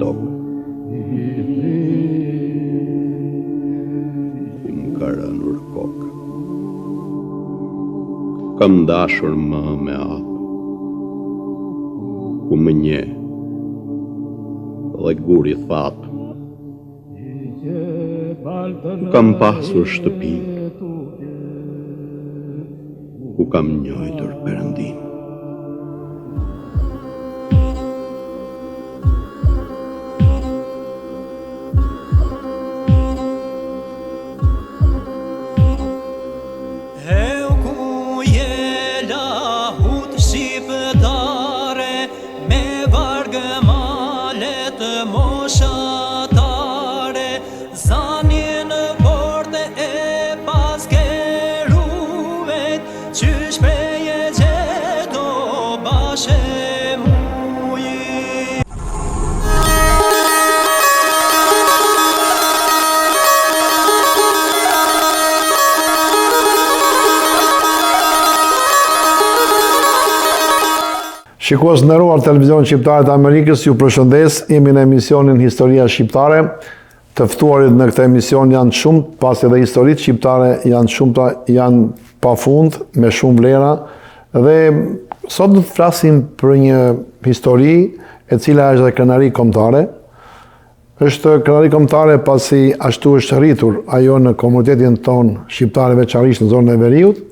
tokë. Më ka rënur kokë. Kam dashur më me apë, ku më nje, dhe guri thapë. Kam pasur shtëpi, ku kam njojtur Perëndin. Shikues nderuar televizion shqiptare të Amerikës, ju përshëndes, jemi në emisionin Historia Shqiptare. Të ftuarit në këtë emision janë shumë, pasi edhe historitë shqiptare janë shumëta, janë pafund, me shumë vlera, dhe sot do të flasim për një histori e cila është dhe krenari kombëtare. Është krenari kombëtare pasi ashtu është rritur ajo në komunitetin ton shqiptare, veçanërisht në zonën e Veriut,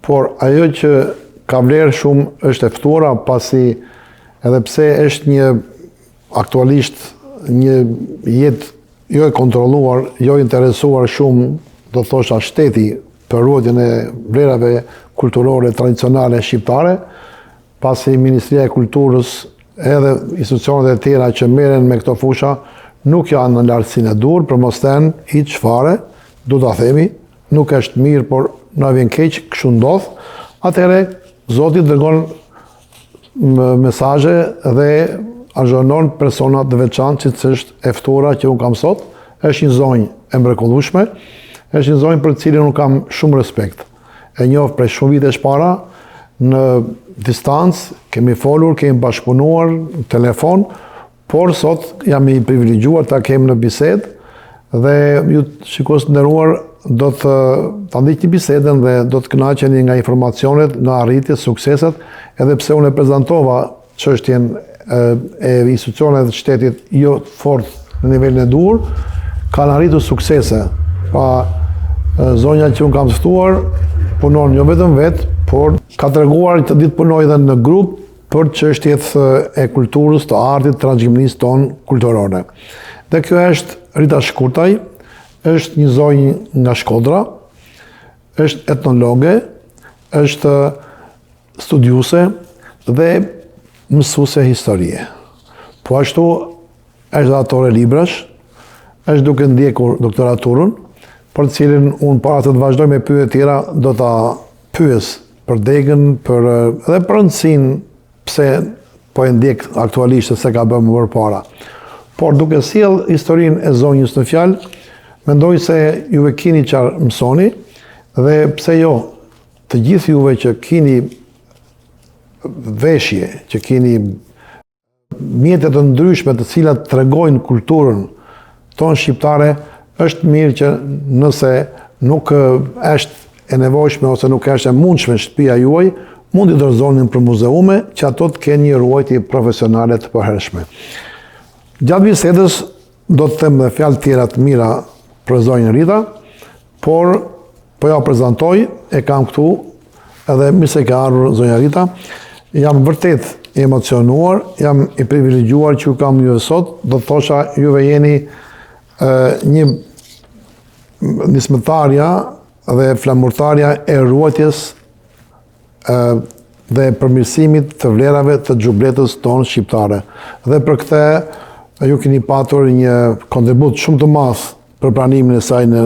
por ajo që ka vlerë shumë është e ftuara, pasi edhe pse është një aktualisht një jetë jo e kontrolluar, jo interesuar shumë, do të thosha shteti, për ruajtjen e vlerave kulturore tradicionale shqiptare, pasi Ministria e Kulturës edhe institucionet e tjera që merren me këto fusha nuk janë në lartësinë e dur, për mos thënë hiç fare, du ta themi, nuk është mirë, por na vjen keq, kështu ndodh. Atëherë Zoti dërgon mesazhe dhe azhonon persona të veçantë, që është e ftuara që unë kam sot. Është një zonjë e mrekullueshme, është një zonjë për të cilën unë kam shumë respekt. E njoh prej shumë vitesh para, në distancë, kemi folur, kemi bashkëpunuar në telefon, por sot jam i privilegjuar ta kem në bisedë, dhe ju shikues të nderuar, do të ndiqni bisedën dhe do të kënaqeni nga informacionet, nga arritjet, sukseset, edhe pse unë e prezantova çështjen e institucioneve të shtetit jo fort në nivelin e dur, kanë arritur suksese. Pa zonja që unë kam ftuar punon jo vetëm vetë, por ka treguar të ditë punoj edhe në grup për çështjet e kulturës, të artit, transmetimit ton kulturore. Dhe kjo është Rita Shkurtaj. Është një zonjë nga Shkodra, është etnologe, është studiuse dhe mësuese historie. Po ashtu është dhe autore librash, është duke ndjekur doktoraturën, për të cilin unë para të vazhdoj me pyetje tjera, do ta pyes për degën, edhe për rëndësinë pse po e ndjek aktualisht se ka bërë më përpara. Por duke sjell historinë e zonjës në fjalë, mendoj se juve keni çfarë mësoni, dhe pse jo, të gjithë juve që keni veshje, që keni mjete të ndryshme të cilat tregojnë kulturën tonë shqiptare, është mirë që nëse nuk është e nevojshme ose nuk është e mundshme shtëpia juaj, mund t'i dorëzonin për muzeume, që ato të kenë një ruajtje profesionale të përhershme. Gjatë bisedës do të them dhe fjalë tjera të mira për zonjën Rita, por po ja prezantoj, e kam këtu, edhe mirë se ka ardhur zonja Rita. Jam vërtet emocionuar, jam i privilegjuar që ju kam juve sot, do të thosha juve jeni një nismëtarja dhe flamurtarja e ruajtjes dhe përmirësimit të vlerave të xhubletës tonë shqiptare. Dhe për këtë ju keni patur një kontribut shumë të madh për pranimin e saj në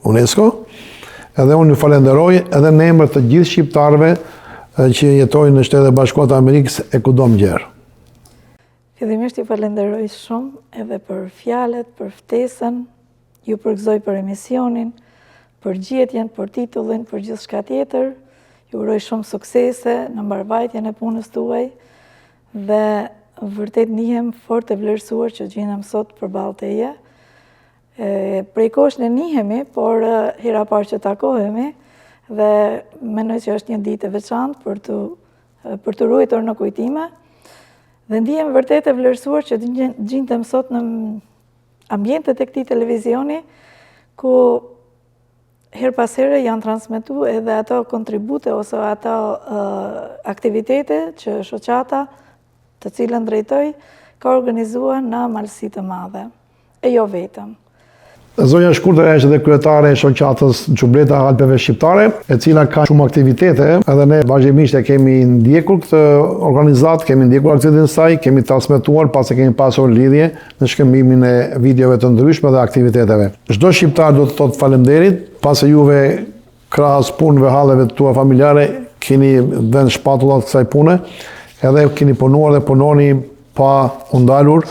UNESCO, edhe unë ju falenderoj edhe në emër të gjithë shqiptarëve që jetojnë në Shtetet e Bashkuara të Amerikës e kudo më gjerë. Fillimisht ju falenderoj shumë edhe për fjalët, për ftesën, ju përgëzoj për emisionin, për gjetjen, për titullin, për gjithçka tjetër. Ju uroj shumë suksese në mbarvajtjen e punës tuaj dhe vërtet njihem fort e vlerësuar që gjendem sot përballë teje. Prej kohësh ne njihemi, por hera parë që takohemi dhe mendoj që është një ditë e veçantë për të ruajtur në kujtime dhe ndihem vërtet e vlerësuar që gjendem sot në ambientet e këtij televizioni ku her pas here janë transmetuar edhe ato kontribute ose ato aktivitete që shoqata të cilën drejtoj ka organizuar në malësi të madhe, e jo vetëm. Zonja Shkurtër është edhe kryetare e shoqatës Xhubleta Alpeve Shqiptare, e cila ka shumë aktivitete, edhe ne vazhdimisht e kemi ndjekur këtë organizatë, kemi ndjekur aktivitetin e saj, kemi transmetuar pasi kemi pasur lidhje në shkëmbimin e videove të ndryshme dhe aktiviteteve. Çdo shqiptar do të thotë faleminderit, pasi juve krahas punëve, halleve tua familjare keni dhënë shpatullat kësaj pune, edhe keni punuar dhe punoni pa u ndalur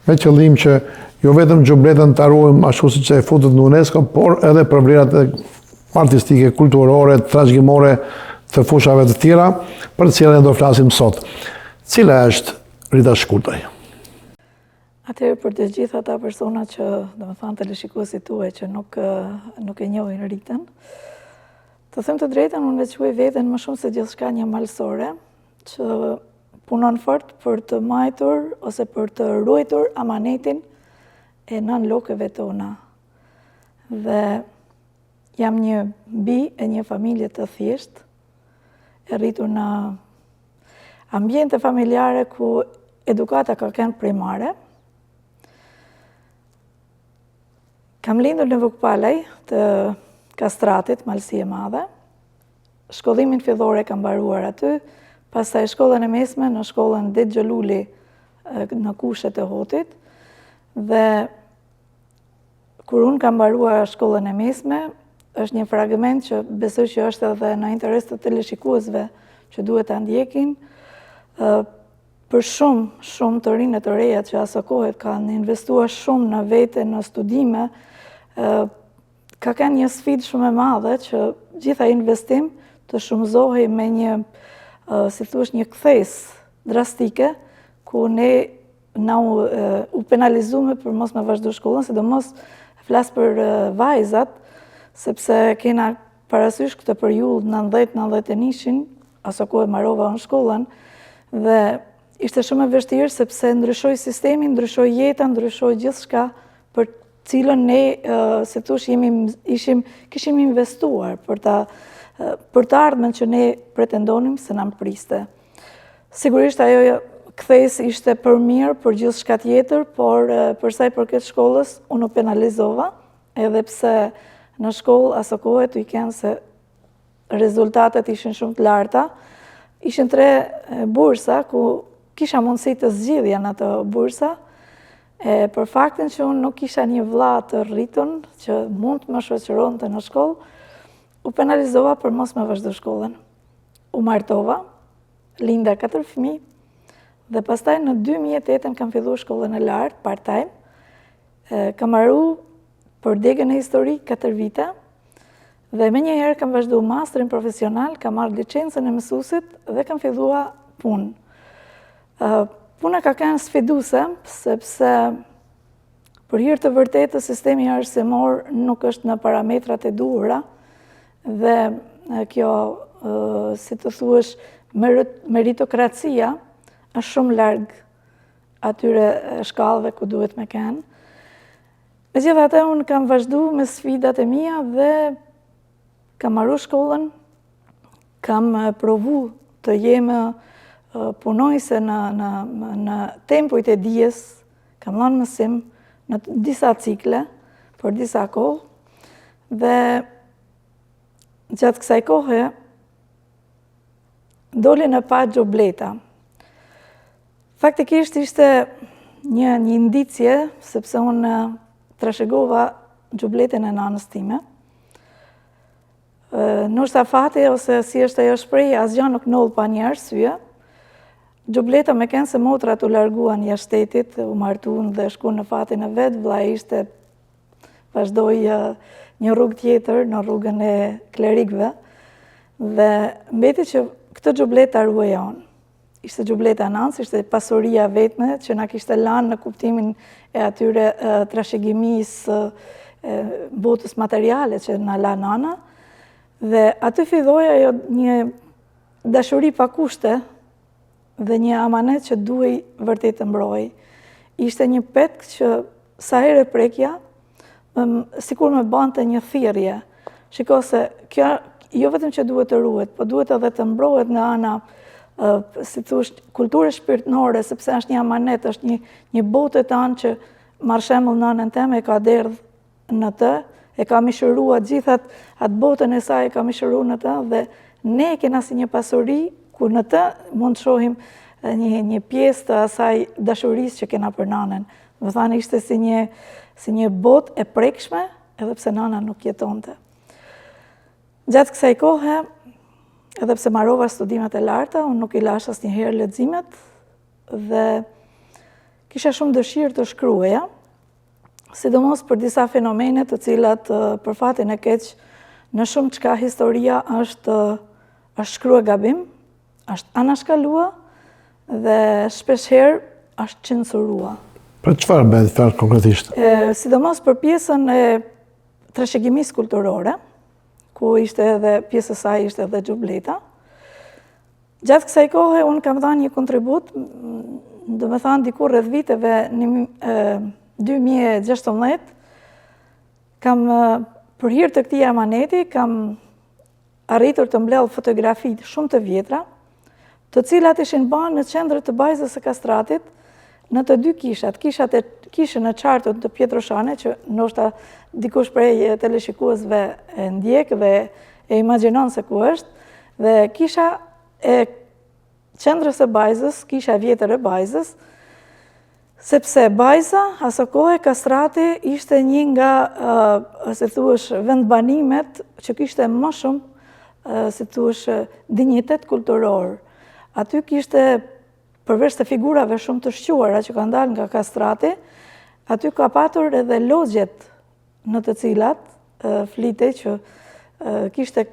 me qëllim që jo vetëm Xhubletën të ruajmë ashtu siç e futet në UNESCO, por edhe për vlerat artistike, kulturore, trashëgimore të fushave të tjera, për të cilën do flasim sot. Cila është Rita Shkurtër? Atëherë për të gjithë ata persona që, domethënë teleshikuesit tuaj që nuk e njohin Ritën, të them të drejtën, unë e quaj veten më shumë se gjithçka një malësore që punon fort për të mbajtur ose për të ruajtur amanetin e nën lokëve tona. Dhe jam një bi e një familje të thjesht, e rritur në ambiente familjare ku edukata ka qenë primare. Kam lindur në Vukpalaj të Kastratit, Malësi e Madhe. Shkollimin fillor e kam mbaruar aty, pastaj shkollën e mesme në shkollën Det Xholuli në Kushet e Hotit. Dhe kur unë kam mbaruar shkollën e mesme, është një fragment që besoj që është edhe në interes të teleshikuesve që duhet ta ndjekin, për shumë të rinë të reja që aso kohet kanë investuar shumë në vete, në studime, ka kanë një sfidë shumë e madhe që gjitha investim të shumëzohej me një, si thuash, një kthes drastike, ku ne u penalizume për mos me vazhdu shkollën, sidomos flas për vajzat, sepse kena parasysh këtë periudhë 90-91, aso ku e marrova në shkollën, dhe ishte shumë e vështirë sepse ndryshoi sistemi, ndryshoi jeta, ndryshoi gjithçka për cilën ne, si thosh, kishim investuar për të ardhmen që ne pretendonim se na priste. Sigurisht ajo kthes ishte për mirë për gjithçka tjetër, por për sa i përket shkollës, unë u penalizova, edhe pse në shkollë aso kohë i kanë se rezultatet ishin shumë të larta. Ishin 3 bursa ku kisha mundësi të zgjidhja në ato bursa, për faktin që unë nuk kisha një vëlla të rritur që mund të më shoqëronte në shkollë, u penalizova për mos me vazhdu shkollën. U martova, linda 4 fëmijë, dhe pastaj në 2008 kam filluar shkollën e lartë, part-time. Kam marru për degën e histori 4 vite, dhe me njëherë kam vazhdu masterin profesional, kam marrë licencën e mësuesit dhe kam filluar punë. Puna ka qenë sfiduese, sepse për hir të vërtetë sistemi arsimor nuk është në parametrat e duhura, dhe kjo, si të thuash, meritokracia është shumë larg atyre shkallëve ku duhet me kenë. Megjithatë, unë kam vazhdu me sfidat e mia dhe kam marru shkollën, kam provu të jem punojse në tempujt e dijes, kam dhënë mësim në disa cikle, për disa kohë, dhe gjatë kësaj kohe doli në pa Xhubleta. Faktikisht ishte një indicje, sepse unë trashëgova Xhubletën e nanës time. Ndoshta fati, ose si është ajo shprehje, asgjë nuk ndodh pa një arsye. Xhubleta me kënë se motrat u larguan jashtë shtetit, u martuan dhe shkuan në fatin e vet, vllai ishte vazhdoi një rrugë tjetër, në rrugën e klerikëve, dhe mbeti që këtë Xhublet ta ruaja unë. ishte Gjubleta e Nanës, ishte pasuria vetme që na kishte lanë në kuptimin e atyre trashëgimisë botës materiale që na la nana. Dhe aty filloi ajo një dashuri pa kushte dhe një amanet që duhej vërtet të mbrojë. Ishte një petk që sa herë prekja, sikur me bante një thirrje. Shiko se kjo jo vetëm që duhet të ruhet, po duhet edhe të mbrohet nga ana, si thush, kulturë shpirtërore, sepse është një amanet, është një botë e tanë që marr shembull nënën time e ka derdh në të, e ka mishëruar gjithat atë botën e saj, e ka mishëruar në të, dhe ne kena si një pasuri ku në të mund të shohim një pjesë të asaj dashurisë që kena për nanën. Më thanë ishte si një botë e prekshme, edhe pse nana nuk jetonte. Gjatë kësaj kohe, edhe pse marrova studimet e larta, unë nuk i lash asnjëherë leximet dhe kisha shumë dëshirë të shkruaja, sidomos për disa fenomene të cilat për fatin e keq në shumë çka historia është shkruar gabim, është anashkalua dhe shpeshherë është censurua. Për çfarë bëhet fjalë konkretisht? Sidomos për pjesën e trashëgimisë kulturore, ku ishte edhe pjesë e saj ishte edhe Gjubleta. Gjatë kësaj kohe unë kam dhënë një kontribut, do me thënë diku rreth viteve 2016, kam për hir të këtij amaneti kam arritur të mbledh fotografi shumë të vjetra, të cilat ishin bërë në qendrën të Bajzës së Kastratit, në të dy kishat, kishën e qartut të Pietroshane, që ndoshta dikush prej teleshikuesve e ndjek dhe e imagjinon se ku është, dhe kisha e qendrës së Bajzës, kisha e vjetër e Bajzës, sepse Bajza, aso kohë Kastrati ishte një nga, si thuash, vendbanimet që kishte më shumë, si thuash, dinjitet kulturor. Aty kishte, përveç të figurave shumë të shquara që kanë dalë nga Kastrati, aty ka patur edhe logjet në të cilat flitej që kishte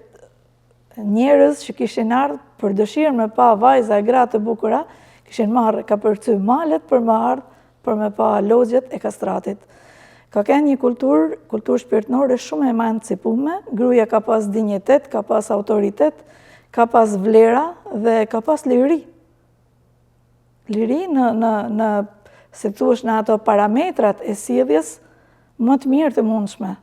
njerëz që kishin ardhur për dëshirën me pa vajza e gra të bukura, kishin marrë, ka përcy malet për me ardhur për me pa logjet e Kastratit. Ka qenë një kulturë shpirtërore shumë e emancipume, gruaja ka pas dinjitet, ka pas autoritet, ka pas vlera dhe ka pas liri. Liri në si thuash, në ato parametrat e sjelljes më të mirë të mundshme.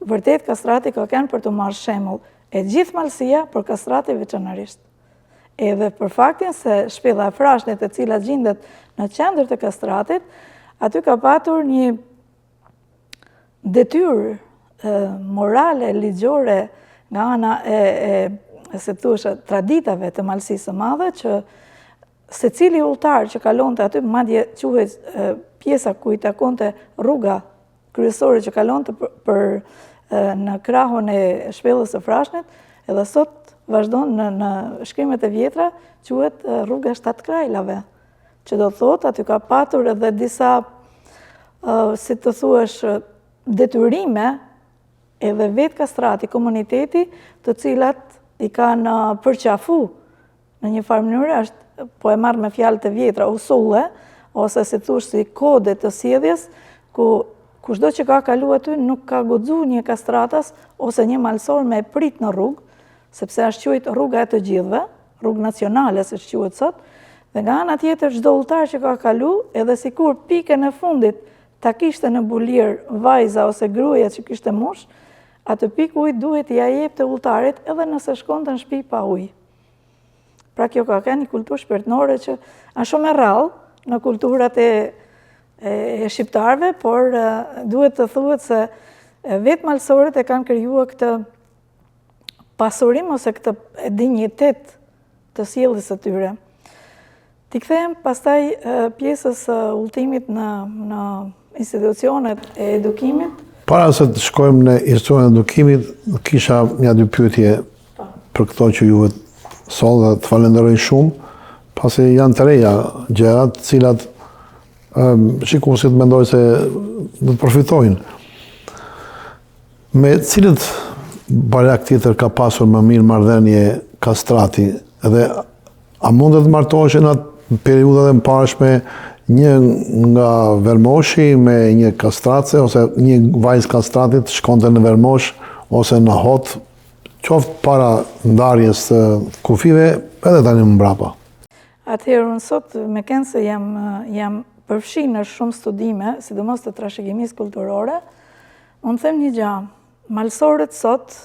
Vërtet Kastrati ka qenë për të marrë shembull e gjithë malësia, për Kastrati veçanërisht. Edhe për faktin se shpella e Frashnit, e cila gjendet në qendër të Kastratit, aty ka patur një detyrë morale, ligjore, nga ana si thuash, traditave të malësisë së madhe, që secili udhëtar që kalonte aty, madje quhet pjesa ku i takonte rruga kryesore që kalonte në krahun e shpellës së Frashnit, edhe sot vazhdon në shkrimet e vjetra, quhet rruga 7 Krajlave, që do thotë aty ka patur edhe disa, si të thuash, detyrime edhe vetë Kastrati, komuniteti, të cilat i kanë përqafu në një farë mënyrë, është po e marrë me fjalë të vjetra, usulle, ose si thush si kode të sjelljes, ku kushdo që ka kalu aty nuk ka guxu një kastratas ose një malsor me prit në rrugë, sepse është quajtur rruga e të gjithëve, rrugë nacionale siç quhet sot, dhe nga ana tjetër çdo udhëtar që ka kalu, edhe sikur pikën e fundit ta kishte në bulir vajza ose gruaja që kishte mush, atë pikë ujë duhet t'i jepte udhëtarit edhe nëse shkonte në shtëpi pa ujë. Pra kjo ka qenë një kulturë shpirtërore që është shumë e rrallë në kulturat e shqiptarëve, por duhet të thuhet se vetë malësorët e kanë krijuar këtë pasurim ose këtë dinjitet të sjelljes së tyre. Ti kthehem pastaj pjesës udhëtimit në institucionet e edukimit. Para se të shkojmë në institucionet e edukimit, kisha një dy pyetje për këto që juve soll dhe të falenderoj shumë, pasi janë të reja gjërat, cilat shikuesit mendoj se do të përfitojnë. Me cilët barjak tjetër ka pasur më mirë marrëdhënie Kastrati, dhe A mundet të martohesh në atë periudhë dhe mparshme një nga Vermoshi me një kastrace, ose një vajzë kastratit shkonte në Vermosh ose në Hot, qoftë para ndarjes të kufive, edhe tani më mbrapa? Atëherë, unë sot me kënë se jam përfshi në shumë studime, sidomos të trashëgimisë kulturore, unë them një gjë, malsorët sot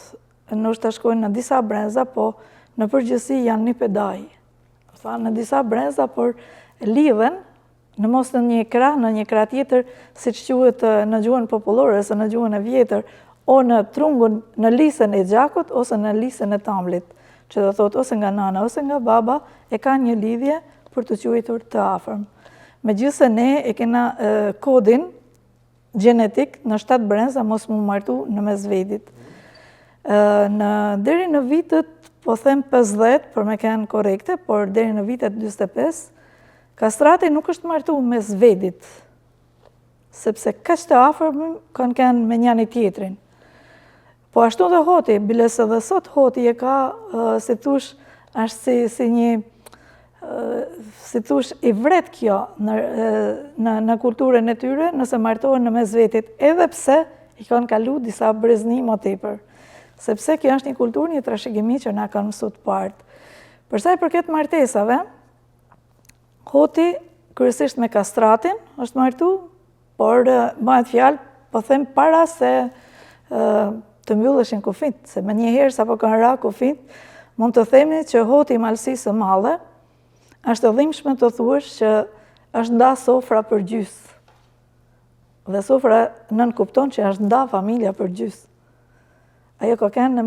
nështë të shkojnë në disa breza, po në përgjithësi janë një pedaj. Në disa breza, por lidhen, në mos në një krah tjetër, si që quhet në gjuhën popullore, ose në gjuhën e vjetër, o në trungun, në lisën e gjakut, ose në lisën e tamlit, që do thot ose nga nana, ose nga baba, e ka një lidhje për të quajtur të afërm. Megjithëse ne e kena kodin gjenetik në 7 breza mos mu martu në mesvedit. Deri në vitet, po them 50, për me kënë korekte, por deri në vitet 25, kastrati nuk është martu mes vedit, sepse kaq të afërm kanë kënë me njani tjetrin. Po ashtu dhe Hoti, biles edhe sot Hoti e ka, si thush, është si një, si thush, i vret kjo në kulturën e tyre, nëse martohen në mes vetit, edhe pse i kanë kalu disa brezni më tepër. Sepse kjo është një kulturë, një trashëgimi që na kanë mësu të partë. Përsa i përket martesave, Hoti, kryesisht me kastratin, është martu, por bëhet fjalë, po them para se të mbylleshin kufit, se me njëherë sa po kanë ra kufit, mund të themi që Hoti i malësisë së madhe, është dhimbshme të thuash që është nda sofra për gjys. Dhe sofra nën kupton që është nda familja për gjys. Ajo ka kënë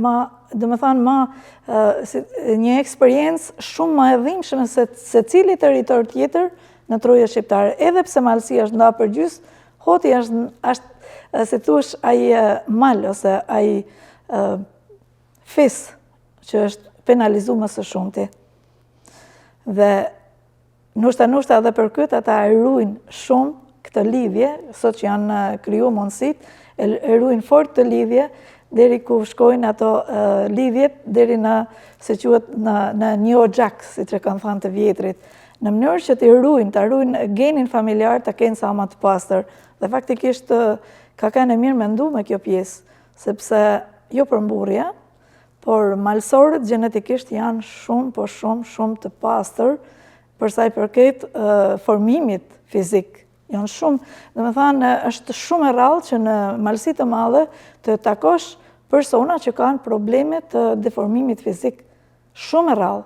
një eksperiencë shumë më e dhimbshme se cili territor tjetër në Troja shqiptare. Edhe pse malësia është nda për gjys, Hoti është, si thush, ai mal ose ai fis që është penalizu më së shumti. Dhe nushta edhe për këtë ata e ruajnë shumë këtë lidhje, sot që janë kriju mundësit, e ruajnë fort të lidhje, deri ku shkojnë ato lidhjet, deri në, se quhet, në një oxhak, si që kanë thënë të vjetrit, në mënyrë që të ruajnë genin familjar, të kenë sa më të pastër. Dhe faktikisht ka kanë e mirë mendu me kjo pjesë, sepse jo përmburje, por malsorët genetikisht janë shumë, po shumë të pastër, përsa i përket formimit fizik. Janë shumë, dhe me thanë, është shumë e rrallë që në malësi të madhe të takosh persona që kanë probleme të deformimit fizik. Shumë e rrallë.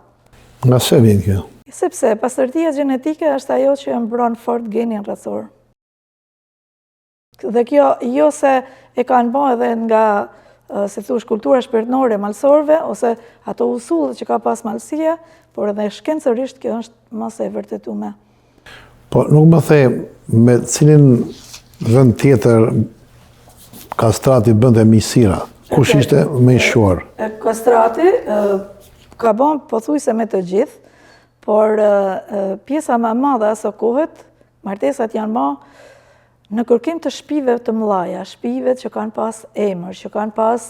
Nga se vjen kjo? Sepse pastërtia gjenetike është ajo që e mbron fort genin rrethor. Dhe kjo, jo se e kanë bë edhe nga, si thush, kultura shpirtërore malësorëve, ose ato usullë që ka pas malësia, por edhe shkencërisht kjo është mos e vërtetuar. Po nuk më the me cilin vend tjetër kastrati bënte misira. Kush ishte më i shuar? Kastrati ka bën pothuajse me të gjithë, por pjesa më e madhe aso kohet, martesat janë më në kërkim të shtëpive të mëdha, shtëpive që kanë pas emër, që kanë pas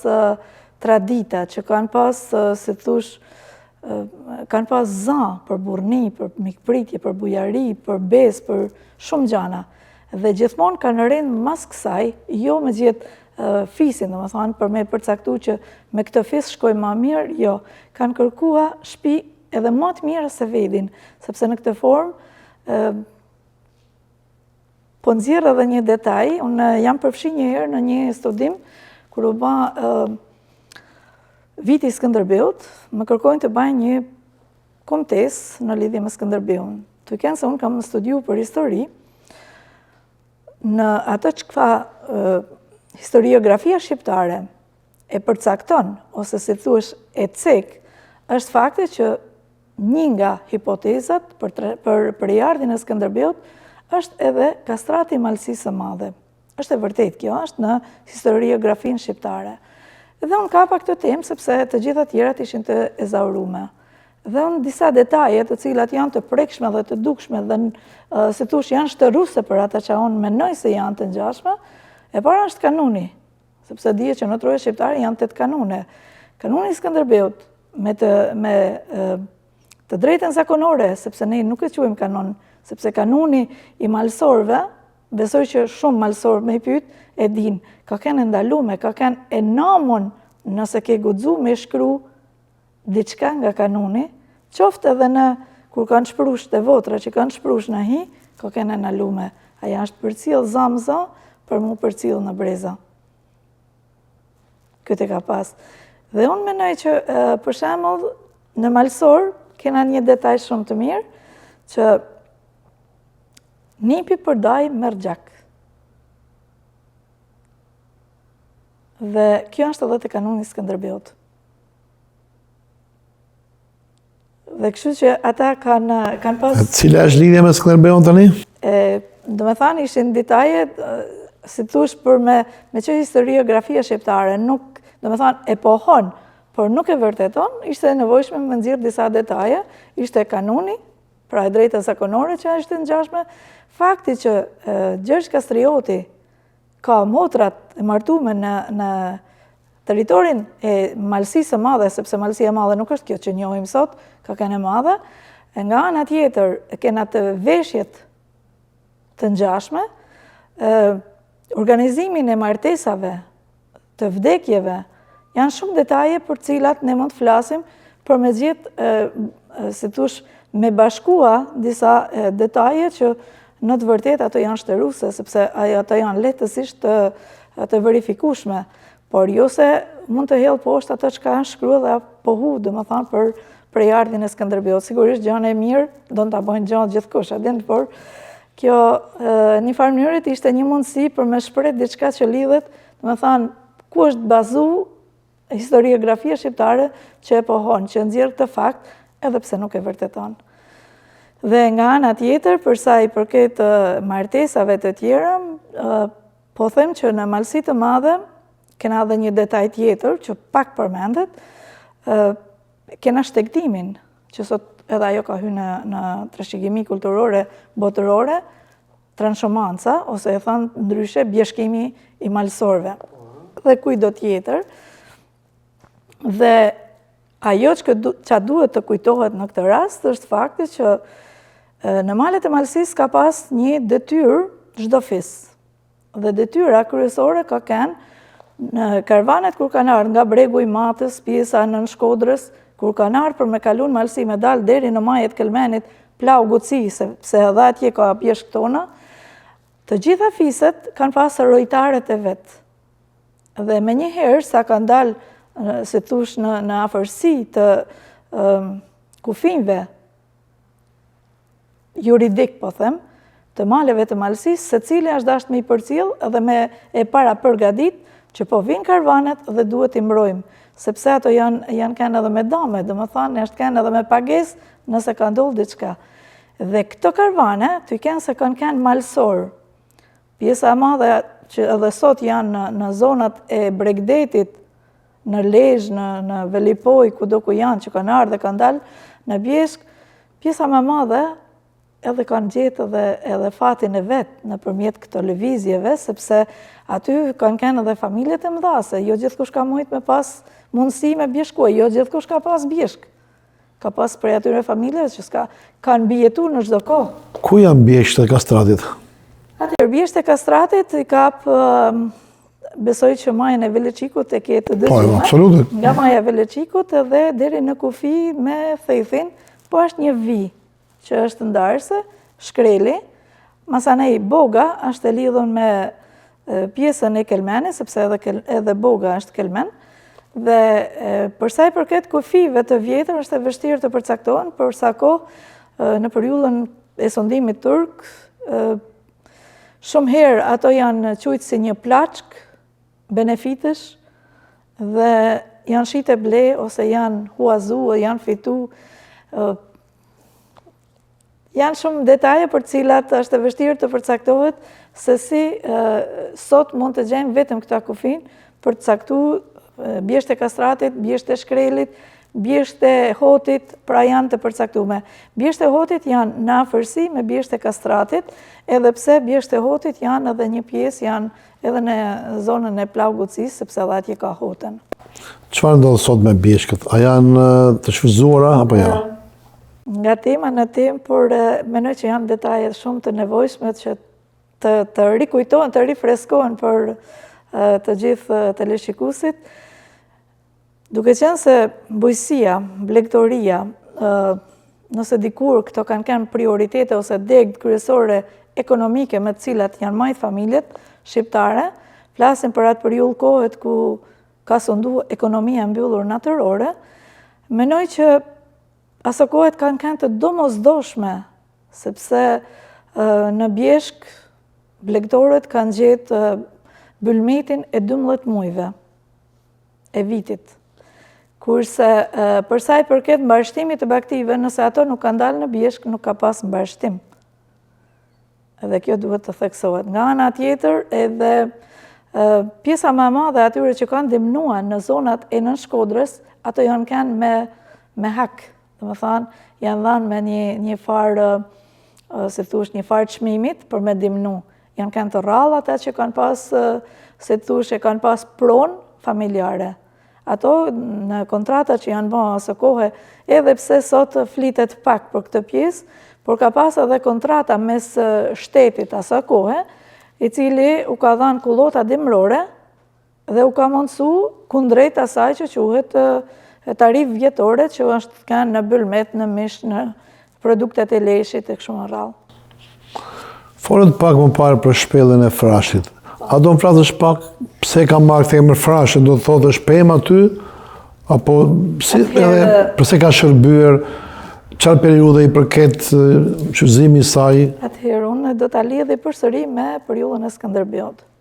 tradita, që kanë pas, si thush, kanë pas zë për burrni, për mikpritje, për bujari, për besë, për shumë gjana. Dhe gjithmonë kanë rënë mas kësaj, jo me gjithë fisin, dhe më thonë, për me përcaktu që me këtë fis shkoj ma mirë, jo, kanë kërkua shtëpi edhe më të mirë se vedin, sepse në këtë formë, po nxjerr edhe një detaj, unë jam përfshi një herë në një studim, kur u bë viti Skënderbeut, më kërkojnë të bëj një kontestë në lidhje me Skënderbeun. Të kënë se unë kam studiu për histori, në atë që ka historiografia shqiptare e përcakton, ose si thush e cek, është fakti që një nga hipotezat për përjardhjen e Skënderbeut është edhe kastrati i malësisë së madhe. Është e vërtet kjo, është në historiografinë shqiptare. Dhe unë kapa këtë temë, sepse të gjitha tjerat ishin të ezaurume. Dhe unë disa detaje të cilat janë të prekshme dhe të dukshme dhe si thush janë shtëruse për ata që unë menoj se janë të ngjashme, e para është kanuni, sepse dije që në Troja shqiptare janë 8 kanune. Kanuni i Skënderbeut me të drejtën zakonore, sepse ne nuk e quajmë kanon, sepse kanoni i malsorëve, besoj që shumë malsorë me i pyet, e din, ka kenë ndalume, ka kenë e namon nëse ke guxu me shkru diçka nga kanoni, qoftë edhe në kur kanë shprush të votra që kanë shprush në hi, ka kenë ndalume. Aja është përcjell zamza për mu përcjell në breza. Këtë e ka pas. Dhe unë menoj që, për shembull, në malsor, kena një detaj shumë të mirë, që nipi për daj merr gjak. Dhe kjo është edhe te kanoni Skënderbeut. Dhe kështu që ata kanë pas... Cila është lidhja me Skënderbeun tani? Do me thanë ishin detajet, si thush për me që historiografia shqiptare, nuk, do me thanë, e pohon, por nuk e vërteton, ishte nevojshme me nxjerr disa detaje, ishte kanoni, pra e drejta zakonore që është ngjashme, fakti që Gjergj Kastrioti ka motrat e martume në territorin e Malësisë së Madhe, sepse Malësia e Madhe nuk është kjo që njohim sot, ka qenë e madhe, e nga ana tjetër kena të veshjet të ngjashme, organizimin e martesave, të vdekjeve, janë shumë detaje për cilat ne mund të flasim për me gjithë, si thush, me bashkua disa detaje që në të vërtet ato janë shtëruse, sepse ato janë lehtësisht të verifikueshme, por jo se mund të hellë poshtë ato që ka shkruar dhe pohu, dhe më thanë, për prejardhjen e Skënderbeut. Sigurisht gjën e mirë, do në ta bëjnë gjallë gjithkush, por kjo një farë mënyrë ishte një mundësi për me shpreh diçka që lidhet, dhe më thanë, ku është bazu historiografia shqiptare që e pohon, që nxjerr këtë fakt, edhe pse nuk e vërteton. Dhe nga ana tjetër, për sa i përket martesave të tjera, po them që në Malësi të Madhe, kena edhe një detaj tjetër, që pak përmendet, kena shtegtimin, që sot edhe ajo ka hyrë në trashëgimi kulturore botërore, transhumanca, ose e thënë ndryshe bjeshkimi i malësorëve. Dhe kujdo tjetër. Dhe ajo që duhet të kujtohet në këtë rast, është fakti që në malet e Malësisë ka pas një detyrë çdo fis. Dhe detyra kryesore ka kenë në karavanet kur kanë ardhur nga bregu i Matës, pjesa nën Shkodrës, kur kanë ardhur për me kalun Malësi me dalë deri në majet Kelmenit, plau Guci, sepse edhe atje ka pjeshk tona, të gjitha fiset kanë pasur rojtaret e vet. Dhe me njëherë sa kanë dalë, si thush, në afërsi të kufinjve juridik, po them, të maleve të Malësisë, secili është dashur me i përcjell edhe me e para përgatit që po vinë karavanet dhe duhet i mbrojmë, sepse ato janë kanë edhe me dame, domethënë është kanë edhe me pagesë nëse ka ndodhur diçka. Dhe këto karavane, ty kanë se kanë malësor. Pjesa e madhe që edhe sot janë në zonat e Bregdetit, në Lezhë, në Velipoj, kudo ku janë që kanë ardhur dhe kanë dalë në Bjeshk, pjesa më e madhe edhe kanë gjetë edhe fatin e vetë nëpërmjet këto lëvizjeve, sepse aty kanë edhe familjet e mëdha, se jo gjithkush ka mujt me pas mundësi me bjeshkuar, jo gjithkush ka pas bjeshk. Ka pas prej atyre familjeve që kanë bjetuar në çdo kohë. Ku janë bjeshkët e kastratit? Atëherë bjeshkët e kastratit i kap besoj që majën e Veleçikut e ke të dëgjuar. Nga maja e Veleçikut edhe deri në kufi me thejthin, po është një vi që është ndarëse, shkreli, masanej boga është e lidhur me pjesën e Kelmenit, sepse edhe boga është Kelmen, dhe përsa i përket kufive të vjetër është e vështirë të përcaktohen, për sa kohë në periudhën e sondimit turk, shumë herë ato janë quajtur si një plaçk, benefitësh, dhe janë shite ble, ose janë huazu, janë fitu. Janë shumë detaje për cilat është e vështirë të përcaktohet, se si sot mund të gjejmë vetëm këta kufin për të caktuar bjeshtë e kastratit, bjeshtë e shkrelit, bjeshtë e hotit, pra janë të përcaktume. Bjeshtë e hotit janë në afërsi me bjeshtë e kastratit, edhe pse bjeshtë e hotit janë edhe një pjesë, janë edhe në zonën e plau Gucis, sepse edhe atje ka hotën. Çfarë ndodh sot me bjeshkët? A janë të shfryzuara apo jo? nga tema në temë, por mendoj që janë detajet shumë të nevojshme që të rikujtohen, të rifreskohen për të gjithë teleshikuesit. Duke qenë se bujësia, blegtoria, nëse dikur këto kanë prioritete ose degët kryesore ekonomike me të cilat janë majtë familjet shqiptare, flasim për atë periull kohet ku ka sundu ekonomia mbyllur natyrore, mendoj që aso kohet kanë të domosdoshme, sepse në Bjeshk blegtorët kanë gjetë mbylmetin e 12 muajve e vitit. Kurse përsa i përket mbarshtimit të baktive, nëse ato nuk kanë dalë në Bjeshk, nuk ka pas mbarshtim. Edhe kjo duhet të theksohet. Nga ana tjetër, edhe pjesa më e madhe atyre që kanë dimnuar në zonat e Nën Shkodrës, ato janë kanë me hak. Domethënë, janë dhënë me një farë, si thush, një farë çmimit për me dimnu. Janë kanë të rrallë ata që kanë pas, si thush, e kanë pas pronë familjare. Ato në kontrata që janë bërë asë kohë, edhe pse sot flitet pak për këtë pjesë, por ka pas edhe kontrata mes shtetit asë kohë, i cili u ka dhënë kullota dimrore dhe u ka mundësu kundrejt asaj që quhet tarifë vjetore që është kanë në bylmet, në mish, në produktet e leshit e kështu me radhë. Folët pak më parë për shpellën e Frashit. A do më flasësh pak pse ka marrë këtë emër Frashi, do të thotë shpem aty, apo pse ka shërbyer, çfarë periudhe i përket qyzimi i saj? Atëherë unë do ta lidhi përsëri me periudhën e Skënderbeut.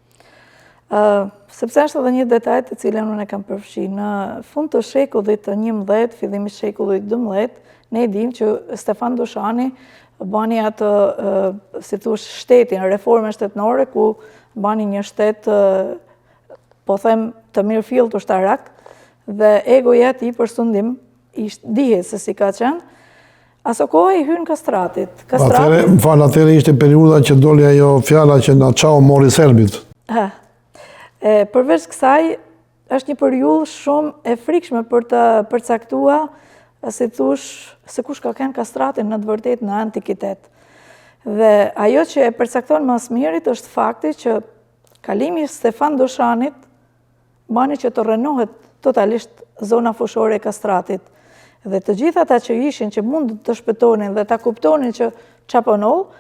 Sepse është edhe një detaj të cilën unë e kam përfshi. Në fund të shekullit të 11, fillimi i shekullit 12, ne dim që Stefan Dushani bani atë, si thush, shtetin, reformën shtetënore, ku bani një shtet, po them, të mirëfillt ushtarak, dhe egoja ti për sundim dihet se si ka qenë. Aso kohë i hyn kastratit. Më falë, atëre ishte periuda që doli ajo fjala që na çau mori serbit. Përveç kësaj, është një periudhë shumë e frikshme për të përcaktuar, si thush, se kush ka qenë kastratin në të vërtetë në antikitet. Dhe ajo që e përcakton më së miri është fakti që kalimi i Stefan Dushanit bani që të rrënohet totalisht zona fushore e kastratit. Dhe të gjithë ata që ishin që mund të shpëtonin dhe ta kuptonin që çapo ndodh,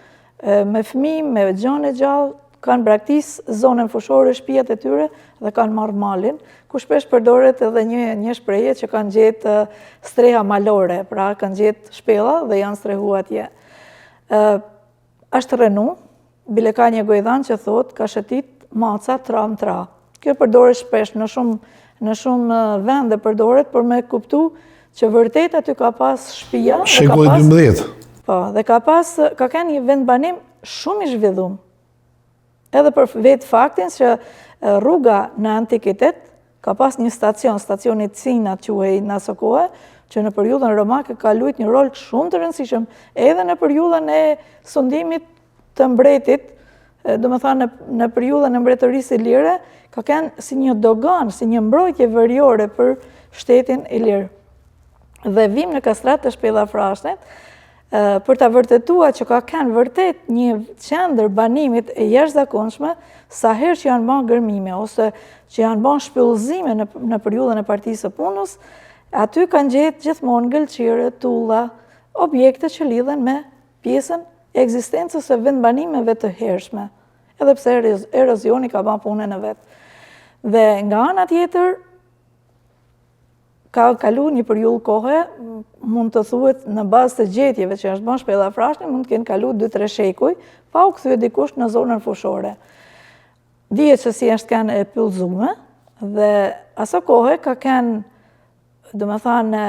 me fëmijë, me gjone gjallë, kanë braktis zonën fushore, shtëpiat e tyre dhe kanë marrë malin, ku shpesh përdoret edhe një shprehje që kanë gjetë streha malore, pra kanë gjetë shpella dhe janë strehu atje. Është rrënu, bile ka një gojdhan që thotë ka shëtit maca tra në tra. Kjo përdoret shpesh në shumë vende përdoret për me kuptu që vërtet aty ka pas shtëpia. Shekulli 12. Po, dhe ka kanë një vendbanim shumë i zhvillum. Edhe për vetë faktin që rruga në antikitet ka pas një stacioni Cina quhej në aso kohë, që në periudhën romake ka luajtur një rol shumë të rëndësishëm, edhe në periudhën e sundimit të mbretit, domethënë në periudhën e mbretërisë ilire, ka qenë si një dogan, si një mbrojtje veriore për shtetin ilir. Dhe vim në kastrat të shpella Frashit, për të vërtetuar që ka kanë vërtet një qendër banimit e jashtëzakonshme, sa herë që janë bërë gërmime, ose që janë bërë shpellëzime në periudhën e Partisë së Punës, aty kanë gjetë gjithmonë gëlqire, tulla, objekte që lidhen me pjesën e ekzistencës së vendbanimeve të hershme, edhe pse erozioni ka bërë punën e vet. Dhe nga ana tjetër, ka kalu një periudhë kohe, mund të thuhet në bazë të gjetjeve që është bën shpella Frashni, mund të kenë kalu 2-3 shekuj, pa u kthyer dikush në zonën fushore. Dihet se si është kanë e pyllëzume, dhe aso kohë ka kanë, domethënë,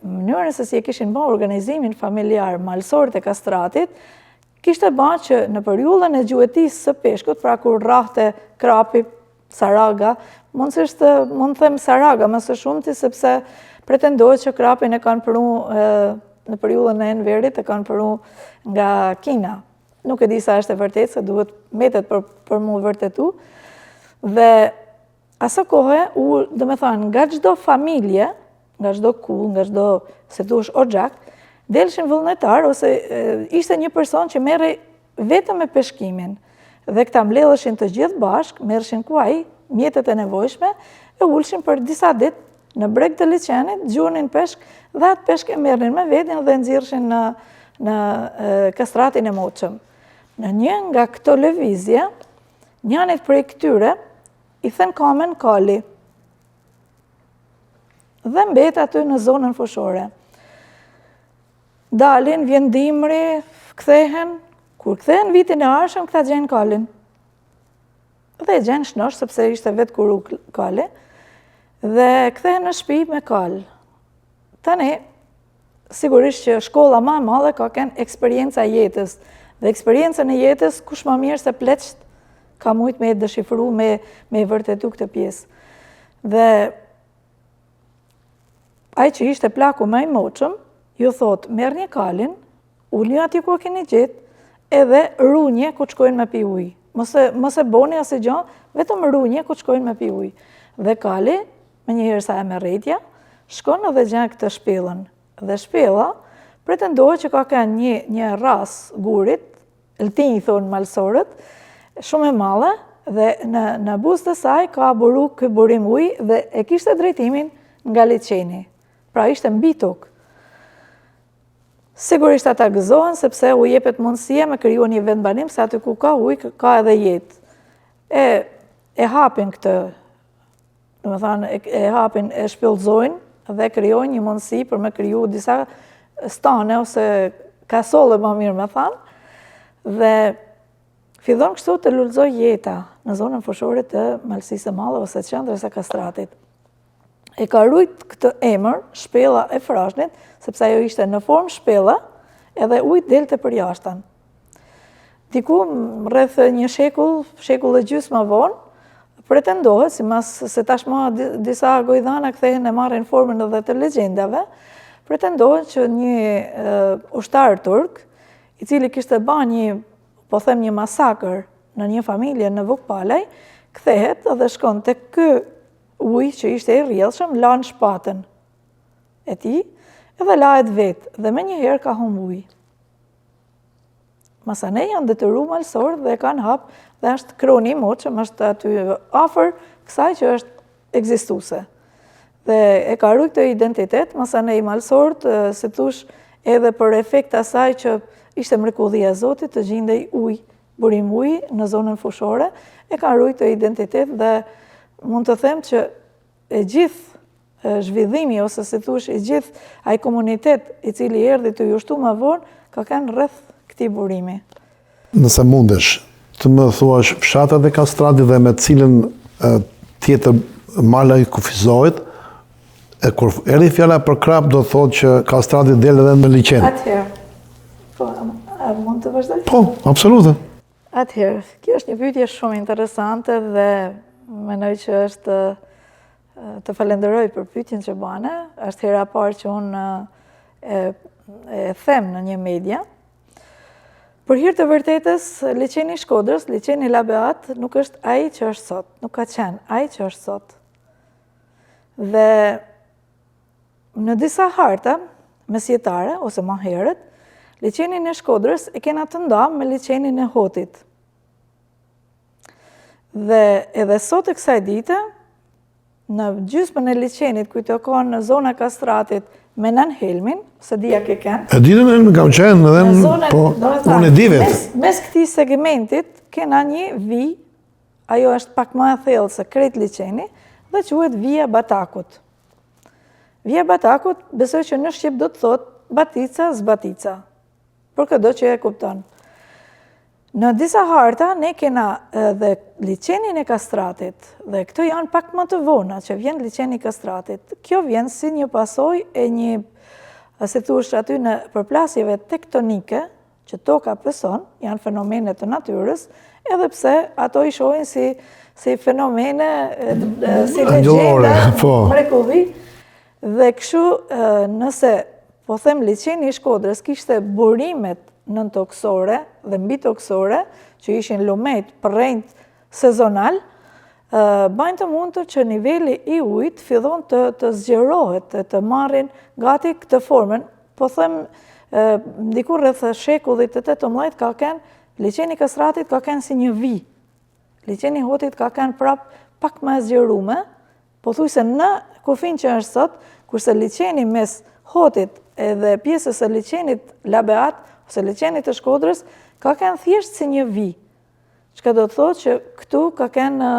mënyrën se si e kishin bën organizimin familjar malësor të kastratit, kishte bën që në periudhën e gjuetisë së peshkut, pra kur rrahte krapi, saraga, mund të them saraga më së shumti, sepse pretendohet që krapin e kanë pru në periudhën e Enverit, e kanë pru nga Kina. Nuk e di sa është e vërtet, se duhet metet për mu vërtetu. Dhe aso kohë, domethënë, nga çdo familje, nga çdo kull, nga çdo, se thush, oxhak, Delshin vullnetar, ose ishte një person që merrej vetëm me peshkimin. Dhe këta mbledheshin të gjithë bashk, merrshin kuaj, mjetet e nevojshme, e ulshin për disa ditë në breg të liçenit, gjunin peshk, dhe atë peshk e merrnin me veten dhe nxirrshin në kastratin e moqëm. Në një nga këto lëvizje, njënit prej këtyre i thën kamen Kali. Dhe mbet aty në zonën fushore. Dalin, vjen dimri, kthehen, kur kthehen vitin e arshëm, këta gjenë Kalin. Dhe gjenë shnosh, sepse ishte vetë kuru Kali, dhe kthehen në shtëpi me Kal. Tani, sigurisht që shkolla më e madhe ka kënë eksperjenca jetës. Dhe eksperiencën e jetës, kush më mirë se pleqt, ka mujt me dëshifru, me vërtetu këtë pjesë. Dhe ai që ishte plaku më i moqëm, ju thot, merr një Kalin, ulni aty ku keni gjetë, edhe runje ku të shkojnë me pi ujë. Mos e boni asë gjë, vetëm runje ku të shkojnë me pi ujë. Dhe Kali, me njëherë sa e merretja, shkon edhe gjen këtë shpellën. Dhe shpella pretendohet që ka kënë një ras gurit, ltinj thonë malsorët, shumë e madhe, dhe në buzë të saj ka buru ky burim ujë dhe e kishte drejtimin nga liçeni. Pra ishte mbi tokë. Sigurisht ata gëzohen sepse u jepet mundësia me kriju një vendbanim se aty ku ka ujë ka edhe jetë. E hapin këtë, domethënë e hapin, e shpellëzojnë dhe krijojnë një mundësi për me kriju disa stane ose kasolle më mirë me thanë, dhe fillon kështu të lulëzoj jeta në zonën fushore të Malësisë së Madhe ose qendrës së Kastratit. E ka rujt këtë emër, shpella e Frashnit, sepse ajo ishte në formë shpella, edhe ujt delte për jashtan. Diku, rreth një shekull e gjysmë më vonë, pretendohet, se tashmë disa gojdhana kthehen e marrin formën edhe të legjendave, pretendohet që një ushtar turk, i cili kishte bërë një masakër në një familje në Vukpalaj, kthehet edhe shkon tek ky ujë që ishte i rrjedhshëm, lanë shpatën e tij, edhe lahet vetë, dhe me njëherë ka humb ujë. Masanej janë detyru malsorët dhe kanë hap, dhe është kroni i moqëm, është aty afër kësaj që është ekzistuese. Dhe e ka rujt të identitet, masanej malsorët, se thush edhe për efekt asaj që ishte mrekullia e Zotit të gjindej ujë, burim ujë në zonën fushore, e ka rujt të identitet dhe mund të them që e gjithë zhvillimi, ose se thush e gjithë ai komunitet i cili erdhi të jushtu më vonë, ka kanë rreth këtij burimi. Nëse mundesh, të më thuash fshatat e Kastratit dhe me cilën tjetër mala i kufizohet, e kur erdhi fjala për krap, do thotë që Kastrati del edhe në liçen. Atëherë, po, a mund të vazhdoj? Po, absolute. Atëherë, kjo është një pyetje shumë interesante dhe mendoj që është të falenderoj për pyetjen që bane. Është hera e parë që unë e them në një media. Për hir të vërtetës, liçeni i Shkodrës, liçeni Labeat, nuk është ai që është sot, nuk ka qenë ai që është sot. Dhe në disa harta mesjetare ose më herët, liçenin e Shkodrës e kena të ndamë me liçenin e Hotit. Dhe edhe sot e kësaj dite, në gjysmën e liçenit, kujt ka në zona Kastratit me Nën Helmin, se dija ke kanë. E ditën e kam qenë edhe po, unë e di vetë. Mes këtij segmentit kena një vi, ajo është pak më e thellë se krejt liçeni, dhe quhet Via Batakut. Via Batakut, besoj që në shqip do të thotë batica zbatica, për këdo që e kupton. Në disa harta, ne kena dhe liçenin e Kastratit, dhe këto janë pak më të vona që vjen liçeni i Kastratit. Kjo vjen si një pasojë e një, si thush aty në përplasjeve tektonike, që toka pëson, janë fenomene të natyrës, edhe pse ato i shohin si fenomene, si legjenda, mrekulli. Dhe kështu, nëse po them liçeni i Shkodrës kishte burimet nëntoksore dhe mbitoksore, që ishin lumet përrejnët sezonal, bajnë të mundur që niveli i ujit fillon të zgjerohet, të marrin gati këtë formën. Po them Ndikur rreth shekullit të 18 ka kenë liçeni i Kastratit ka kenë si një vi. Liçeni i Hotit ka kenë prap pak më zgjeruar, pothuajse në kufin që është sot, kurse liçeni mes Hotit edhe pjesës e liçenit Labeat ose liçenit të Shkodrës ka kenë thjesht si një vi. Çka do të thotë që këtu ka kenë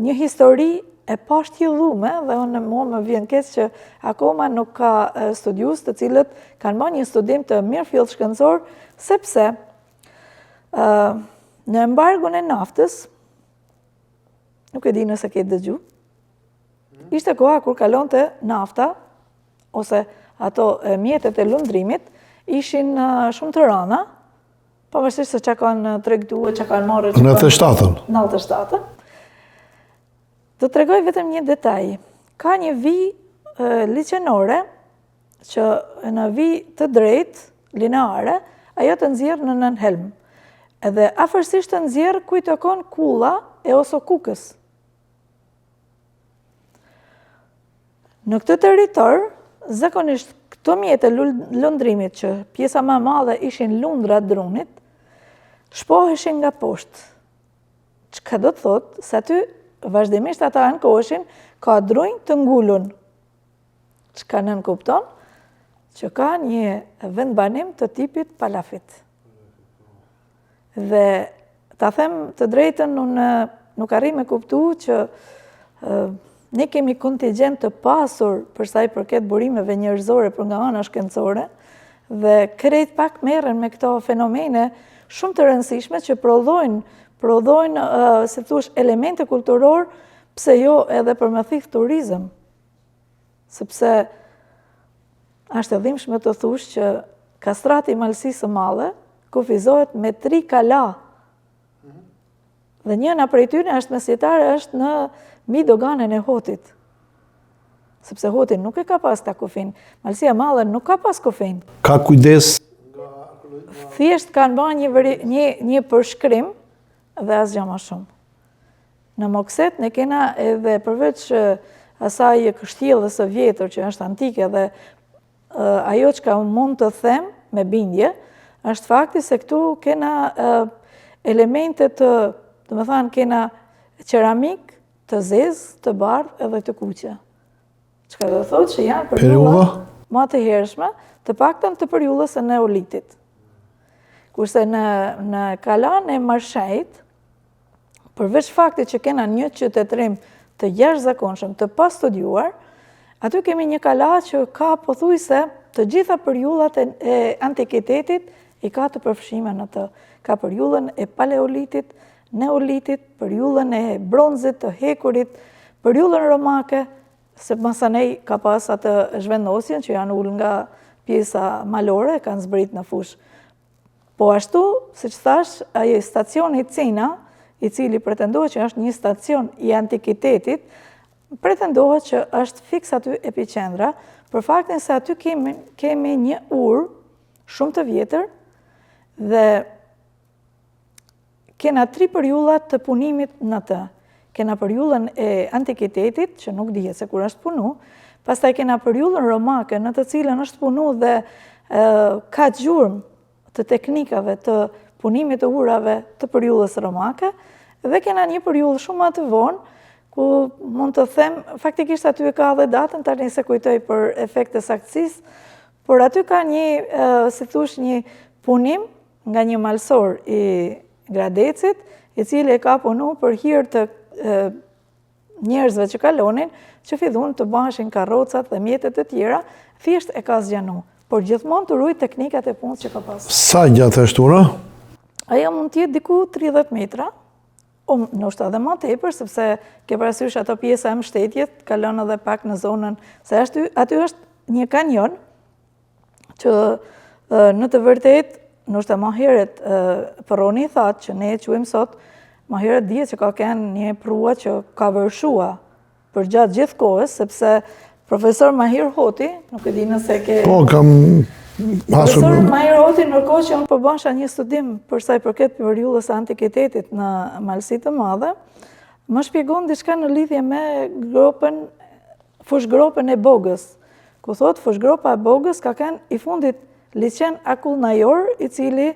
një histori e pashtjellume dhe mua më vjen keq që akoma nuk ka studiues të cilët kanë marrë një studim të mirëfillt shkencor, sepse në embargun e naftës, nuk e di nëse ke dëgju, ishte koha kur kalonte nafta ose ato mjetet e lundrimit ishin shumë të rënda, pavarësisht se çka kanë tregtuar, çka kanë marrë në 97-ën. 97-ën. Do të tregoj vetëm një detaj. Ka një vi liçenore që në vi të drejtë, lineare, ajo të nxjerr në nën helm. Edhe afërsisht të nxjerr ku i takon kulla e Osokukës. Në këtë territor, zakonisht këto mjete lundrimit që pjesa më e madhe ishin lundra drunit, shpoheshin nga poshtë. Çka do të thotë se aty vazhdimisht ata ankoheshin ka drunj të ngulun. Çka nënkupton? Që ka një vendbanim të tipit palafit. Dhe ta them të drejtën, unë nuk arri me kuptu që ne kemi kontingent të pasur për sa i përket burimeve njerëzore për nga ana shkencore dhe krejt pak merren me këto fenomene shumë të rëndësishme që prodhojnë si thush elemente kulturor, pse jo edhe për me thith turizëm. Sepse është e dhimbshme të thush që Kastrati i Malësisë së Madhe kufizohet me 3 kala. Dhe njëna prej tyre është mesjetare, është në mbi doganën e Hotit. Sepse Hoti nuk e ka pas ta kufin. Malësia e Madhe nuk ka pas kufin. Ka kujdes? Thjesht kanë bërë një përshkrim dhe asgjë më shumë. Në Mokset ne kena edhe përveç asaj kështjellës së vjetër që është antike dhe ajo që mund të them me bindje, është fakti se këtu kena elemente kena qeramik të zezë, të bardhë edhe të kuqe. Çka do thotë që janë periudha më të hershme, të paktën të periudhës së neolitit. Kurse në kalan e Marshajt, përveç faktit që kena një qytetërim të jashtëzakonshëm, të pastudiuar, aty kemi një kala që ka pothuajse të gjitha periudhat e antikitetit i ka të përfshime në të. Ka periudhën e paleolitit, neolitit, periudhën e bronzit, të hekurit, periudhën romake, se masanej ka pas atë zhvendosjen që janë ullë nga pjesa malore, kanë zbrit në fush. Po ashtu, siç thash, ai stacioni Cina, i cili pretendohet që është një stacion i antikitetit, pretendohet që është fiks aty epicendra, për faktin se aty kemi një urë shumë të vjetër dhe kena 3 periudha të punimit në të. Kena periudhën e antikitetit, që nuk dihet se kur është punu, pastaj kena periudhën romake, në të cilën është punu dhe ka gjurmë të teknikave të punimit të urave të periudhës romake, dhe kena një periudhë shumë më të vonë, ku mund të them, faktikisht aty e ka dhe datën, tani se kujtoj për efekte saktësisë, por aty ka një, si thush, një punim nga një malsor i Gradecit, i cili e ka punu për hir të njerëzve që kalonin, që fillun të bashin karrocat dhe mjetet e tjera, thjesht e ka zgjanu. Por gjithmonë të ruaj teknikat e punës që ka pas. Sa gjatë është ura? Ajo mund t'jetë diku 30 metra, nështë edhe më tepër, sepse ke parasysh ato pjesa e mbështetjet, kalon edhe pak në zonën, se aty është një kanjon, që në të vërtet, nështë e më herët, Përroni thatë që ne e quajmë sot, më herët dihet që ka kenë një prua që ka vërshua për gjatë gjithë kohës, sepse profesor Mahir Hoti, nuk e di nëse ke... Po, kam... Profesor Mahir Hoti, nërkohë që unë përbasha një studim për sa i përket periudhës së antikitetit në Malësitë të Madhe, më shpjegon diçka në lidhje me fushgropën e Bogës. Ku thot, fushgropa e Bogës ka kenë i fundit liçen Akull Najor, i cili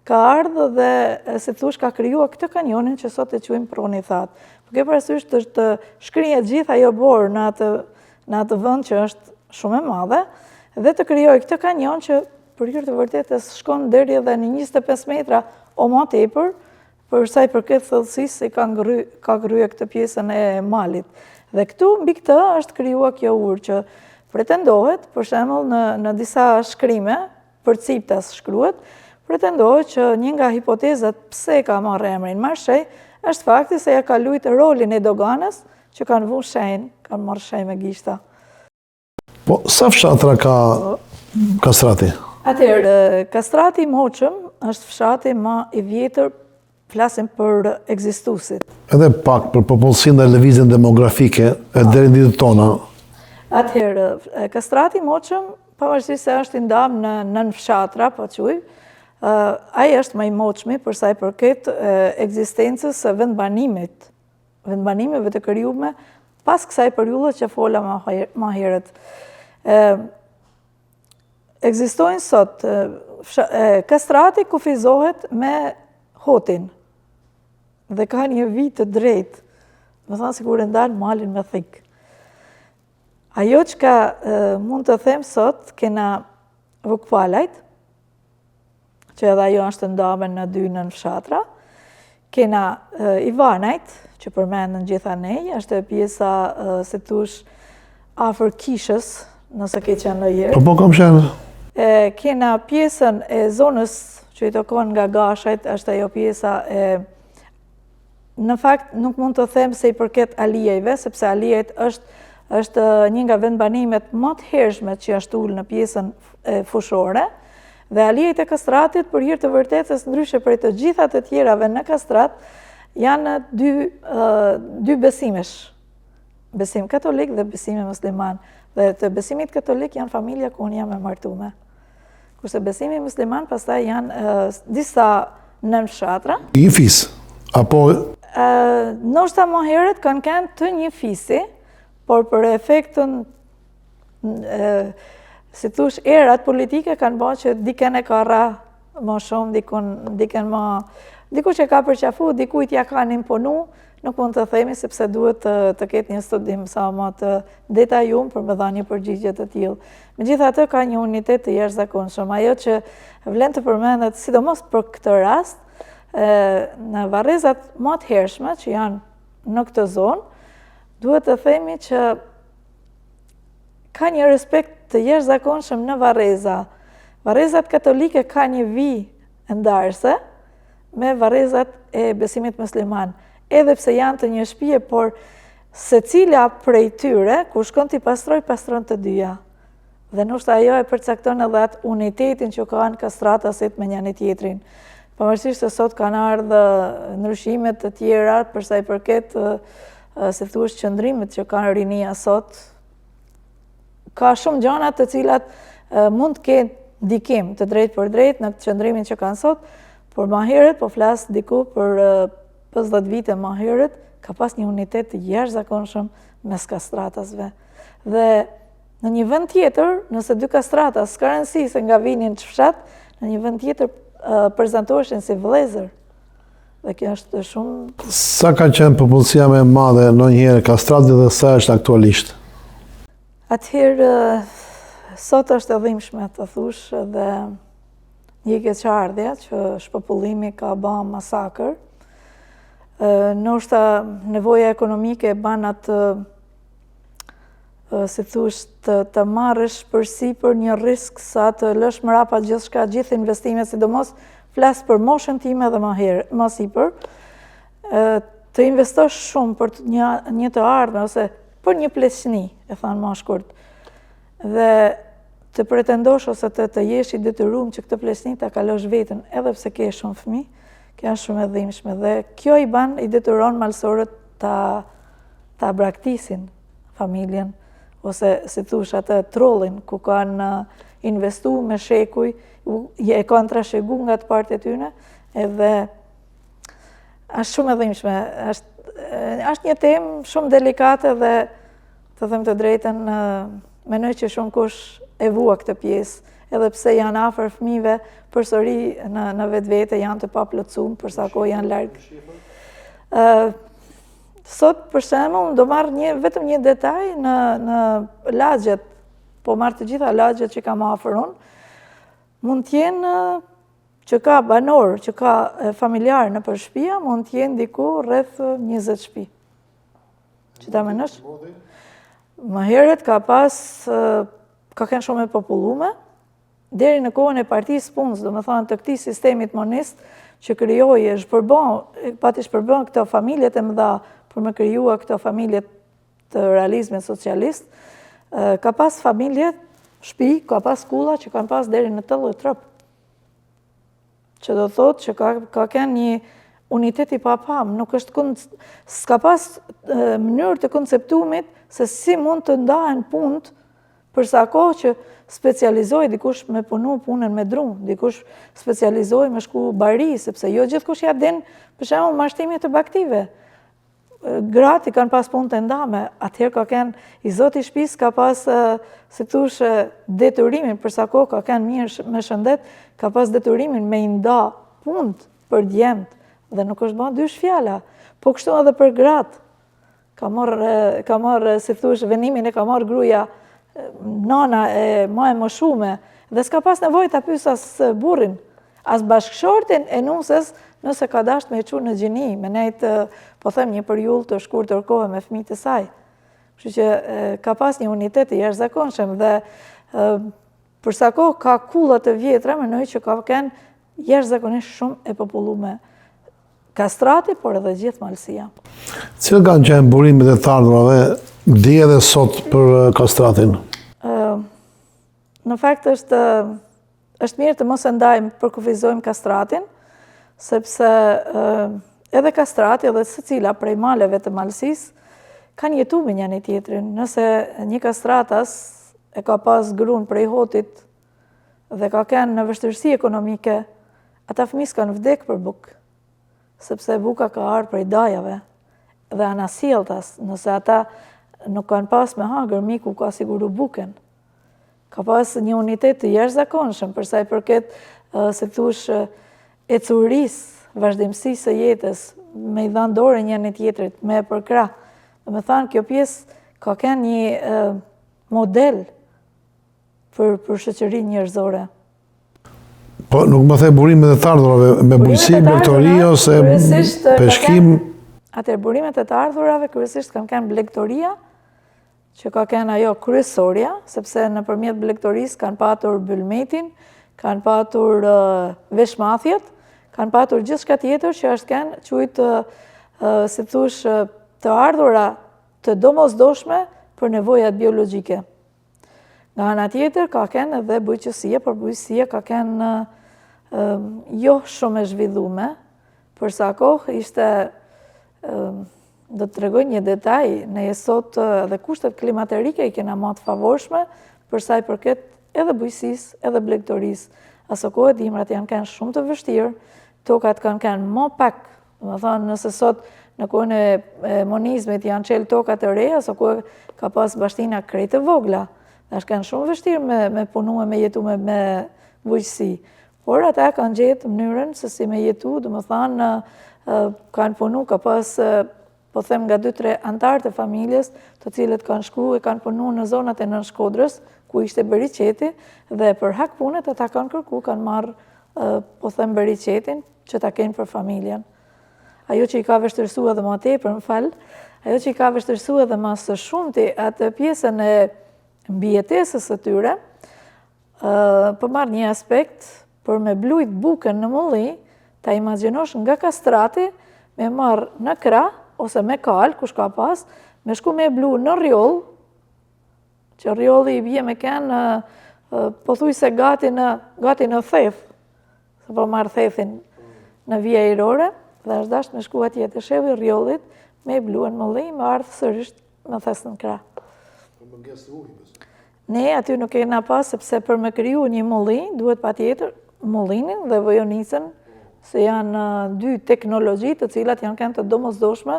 ka ardhur dhe si thush ka krijuar këtë kanjonin që sot e quajmë Proni That. Po ke parasysh të shkrihet gjithë ajo borë në atë vend që është shumë e madhe dhe të krijojë këtë kanjon që për hir të vërtetës shkon deri edhe në 25 metra o më tepër, për sa i përket thellësisë se ka ngryer këtë pjesën e malit. Dhe këtu mbi këtë është krijuar kjo urë që pretendohet, për shembull në disa shkrime, për Ciptas shkruhet, pretendohet që një nga hipotezat pse ka marrë emrin Marshej është fakti se ja ka luajtur rolin e doganës që kanë vënë shenjë, kanë marrë shenjë me gishta. Po, sa fshatra ka Kastrati? Atëherë, Kastrati i Moqëm është fshati më i vjetër, flasim për ekzistuesit. Edhe pak për popullsinë dhe lëvizjen demografike e deri në ditët tona. Atëherë, Kastrati i Moqëm, pavarësisht se është i ndamë në nën fshatra, po quaj, ai është më i moçmi për sa i përket ekzistencës së vendbanimeve të krijuara pas kësaj periudhe që fola më herët. Ekzistojnë sot, Kastrati kufizohet me Hotin dhe ka një vit të drejtë, më thënë sikur e ndalë malin me thikë. Ajo që ka mund të them sot, kena Vukpalajt, që edhe ajo është ndamë në dy nën fshatra, kena Ivanajt, që përmendën gjitha nej, është pjesa, se tush, afër Kishës, nëse ke qenë ndonjëherë. Po kam qenë. Kena pjesën e zonës që i tokon nga Gashajt, është ajo pjesa e... Në fakt, nuk mund të them se i përket alijeve, sepse alijet është një nga vendbanimet më të hershme që jashtë ulë në pjesën fushore, dhe alijet e Kastratit, për hir të vërtetës, ndryshe prej të gjitha të tjerave në Kastrat, janë dy besimesh. Besim katolik dhe besime musliman. Dhe të besimit katolik janë familja ku unë jam e martuar. Kurse besimi musliman pastaj janë disa nën fshatra. Një fis, apo... Ndoshta më herët kanë kënë të një fisi, por për efektën, si thush, erat politike kanë bërë që diken e ka ra më shumë, diku që ka përqafu, dikujt ja kanë imponu, nuk mund të themi sepse duhet të ketë një studim sa më të detajum për me dha një përgjigje të tillë. Megjithatë ka një unitet të jashtëzakonshëm. Ajo që vlen të përmendet, sidomos për këtë rast, në varrezat më të hershme që janë në këtë zonë, duhet të themi që ka një respekt të jashtëzakonshëm në varreza. Varrezat katolike ka një vijë ndarëse me varrezat e besimit musliman. Edhe pse janë të një shtëpie, por secila prej tyre, kur shkon t'i pastroj, pastron të dyja. Dhe ndoshta ajo e përcakton edhe atë unitetin që kanë kastratasit me njëri tjetrin. Pavarësisht se sot kanë ardhur ndryshime të tjera për sa i përket se thuash qëndrimet që kanë rinia sot, ka shumë gjëra të cilat mund të kenë ndikim të drejtë për drejtë në qëndrimin që kanë sot, por më herët, po flas diku për 50 vite më herët, ka pas një unitet të jashtëzakonshëm mes kastratasve. Dhe në një vend tjetër, nëse dy kastratas s'ka rëndësi se nga vinin që fshat, në një vend tjetër prezantoheshin si vëllezër. Dhe kjo është shumë... Sa ka qenë popullsia më e madhe ndonjëherë Kastrati dhe sa është aktualisht? Atëherë, sot është e dhimbshme të thush dhe një keqardhje që shpopullimi ka bërë masakër. Ndoshta nevoja ekonomike ban atë, si thush, të marrësh përsipër një risk sa të lësh mrapa gjithçka, gjithë investimet, sidomos flas për moshën time dhe më sipër, të investosh shumë për një të ardhmen ose për një pleqni, e thanë më shkurt, dhe të pretendosh ose të jesh i detyruar që këtë pleqni ta kalosh veten, edhe pse ke shumë fëmijë, kjo është shumë e dhimbshme dhe kjo i ban i detyron malsorët ta braktisin familjen ose si thush atë trollin ku kanë investuar me shekuj, e kanë trashëguar nga të partë e tyre, edhe është shumë e dhimbshme. Është një temë shumë delikate dhe të them të drejtën, mendoj që shumë kush e vua këtë pjesë edhe pse janë afër fëmijëve, përsëri në vetvete janë të paplotësuar për sa kohë janë larg. Sot, për shembull, do marr vetëm një detaj në lagjet, po marr të gjitha lagjet që kam afër unë, mund të jenë që ka banor, që ka familjar në për shtëpia, mund të jenë diku rreth 20 shtëpi. Që ta menosh? Më herët ka kanë shumë e popullume, deri në kohën e partisë punës, do me thonë të këtij sistemit monist, që krijoi pati shpërbën këto familjet e mëdha për me krijuar këto familjet të realizmit socialist, ka pas familje, shtëpi, ka pas kulla që kanë pas deri në 80 trop. Që do thotë që ka kanë një unitet i papam, nuk është s'ka pas mënyrë të konceptumit se si mund të ndahen punët për sa kohë që specializoj dikush me punu punën me dru, dikush specializoj me shku bari, sepse jo gjithkush ja din, për shembull mashtimit të baktive. Gratë i kanë pas punë të ndame, atëherë ka kanë i zoti i shtëpisë ka pas, si thush, detyrimin, për sa kohë ka kanë mirë me shëndet, ka pas detyrimin me i nda punët për djemt, dhe nuk është bën dysh fjala, po kështu edhe për gratë. Ka marrë, si thush, venimin e ka marrë gruaja nana e ma e moshume, dhe s'ka pas nevojë ta pyes as burrin, as bashkëshortin e nusës, nëse ka dashur me e çu në gjini, me nejt, po them, një periudhë të shkurtër kohë me fëmijët e saj. Kështu që ka pas një unitet të jashtëzakonshëm dhe për sa kohë ka kulla të vjetra, mendoj që ka kanë jashtëzakonisht shumë e populluar Kastrati, por edhe gjithë Malësia. Cilë kanë qenë burimet e të ardhurave dje dhe sot për Kastratin? Në fakt është mirë të mos e ndajmë përkufizojmë Kastratin, sepse edhe Kastrati edhe secila prej maleve të Malësisë kanë jetu me njëri tjetrin. Nëse një kastratas e ka pas gruan prej hotit dhe ka kanë në vështirësi ekonomike, ata fëmijë kanë vdek për bukë, sepse buka ka ardhur prej dajave dhe anasjelltas, nëse ata nuk kanë pas me hangër, miku ka siguru bukën. Ka pas një unitet të jashtëzakonshëm për sa i përket, se thush, ecurisë, vazhdimësisë së jetës, me i dhënë dorë njëri tjetrit, me e përkrah. Do me thënë, kjo pjesë ka kanë një model për shoqërinë njerëzore. Po nuk më the burimet e të ardhurave me bujqësi, blegtori ose peshkim? Atëherë burimet e të ardhurave kryesisht kanë qenë blegtoria, që ka qenë ajo kryesorja, sepse nëpërmjet blegtorisë kanë patur bylmetin, kanë patur veshmathjet, kanë patur gjithçka tjetër që është kanë quajtë, si thush, të ardhura të domosdoshme për nevojat biologjike. Nga ana tjetër ka qenë edhe bujqësia, por bujqësia ka qenë jo shumë e zhvilluar, për sa kohë ishte, do të tregoj një detaj, ne sot edhe kushtet klimaterike i kena më të favorshme për sa i përket edhe bujqësisë, edhe blegtorisë. Aso kohë dimrat janë kanë shumë të vështirë, tokat kanë kanë më pak, do të thonë nëse sot në kohën e monizmit janë çel toka të reja, aso kohë ka pas bashtina krejt të vogla. Është kanë shumë vështirë me punu e me jetu me bujqësi. Por ata kanë gjetë mënyrën se si me jetu, do të thonë kanë punu, ka pas, po them, nga 2-3 antarë të familjes, të cilët kanë shku e kanë punu në zonat e Nën Shkodrës, ku ishte beriqeti, dhe për hak punët ata kanë kërku, kanë marrë, po them, beriqetin që ta kenë për familjen. Ajo që i ka vështirësua edhe më tepër, më fal, ajo që i ka vështirësua edhe më së shumti atë pjesën e mbijetesës së tyre, për marrë një aspekt, për me blujt bukën në mulli, ta imagjinosh nga Kastrati, me marrë në krah, ose me kal, kush ka pas, me shku me blu në rjoll, që rjolli i bje me kenë, po thuj se gati në theth, se po marrë thethin në vija irore, dhe është dasht me shku atje të shevi rjollit, me blu në mulli, me ardhë sërisht me thesë në krah. Ne aty nuk e kena pas, sepse për me kriju një mulli, duhet pa tjetër mullinin dhe vojonicën, se janë 2 teknologji të cilat janë kanë të domosdoshme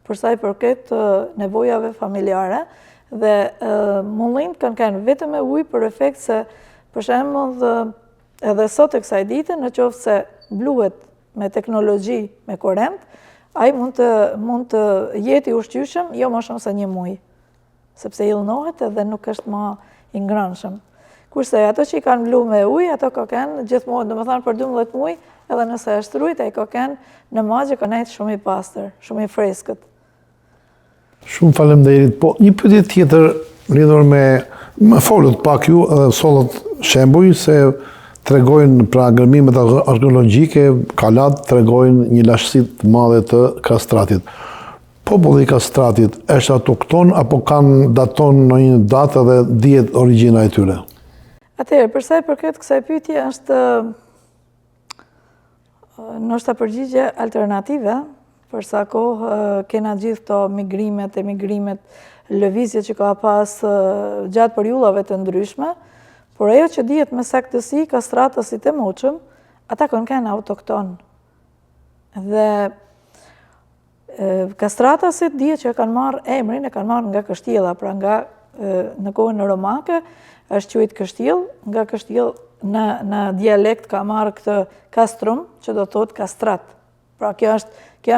për sa i përket nevojave familjare, dhe mullin kanë vetëm me ujë për efekt se Për shembull, edhe sot e kësaj dite, në qoftë se bluhet me teknologji, me korrent, ai mund të jetë i ushqyeshëm jo më shumë se 1 muaj, sepse illnohet edhe nuk është më i ngrënshëm. Kurse ato që i kanë blu me ujë, ato koken gjithmonë, domethënë për 12 muaj, edhe nëse është rujt, ai koken në magje kanë jetë shumë i pastër, shumë i freskët. Shumë faleminderit. Po një pyetje tjetër lidhur me folët pak ju edhe sollët shembuj se tregojnë pra gërmimet arkeologjike, kalat tregojnë një lashësi të madhe të kastratit. Populli i kastratit është autokton apo kanë daton në një datë dhe dihet origjina e tyre? Atëherë, përsa i përket kësaj pyetje është ndoshta përgjigje alternative, për sa kohë kena gjithë këto migrimet, lëvizje që ka pas gjatë periudhave të ndryshme, por ajo që dihet me saktësi, kastratësit e moqëm, ata kanë autokton. Dhe kastratësit dihet që kanë marrë emrin, e kanë marrë nga kështjella, pra nga në kohën romake është quajtur kështjell, nga kështjell në dialekt ka marrë këtë kastrum, që do thotë kastrat. Pra kjo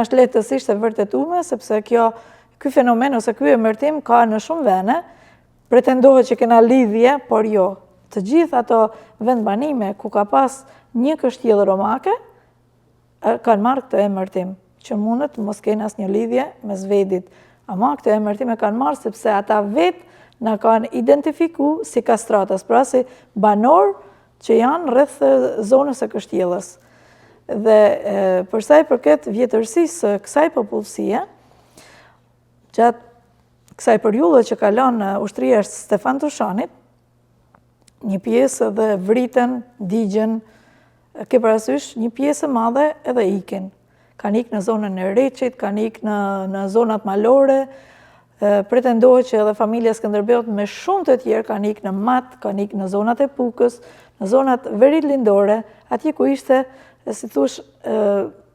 është lehtësisht e vërtetuar, sepse ky fenomen ose ky emërtim ka në shumë vende, pretendohet që kena lidhje, por jo. Të gjithë ato vendbanime ku ka pas një kështjellë romake, kanë marrë këtë emërtim, që mundet mos kenë asnjë lidhje mes vedit. Ama këtë emërtim e kanë marrë sepse ata vetë na kanë identifiku si kastratas, pra si banor që janë rreth zonës së kështjellës. Dhe përsa i përket vjetërsisë kësaj popullsie, gjatë kësaj periudhe që kalon ushtria e Stefan Tushanit, një pjesë dhe vritën, digjen, ke parasysh një pjesë e madhe edhe ikin. Kanë ikë në zonën e Reçit, kanë ikë në zonat malore, pretendohet që edhe familja Skënderbeut me shumë të tjerë kanë ikë në Mat, kanë ikë në zonat e Pukës, në zonat verit lindore, atje ku ishte, si thush,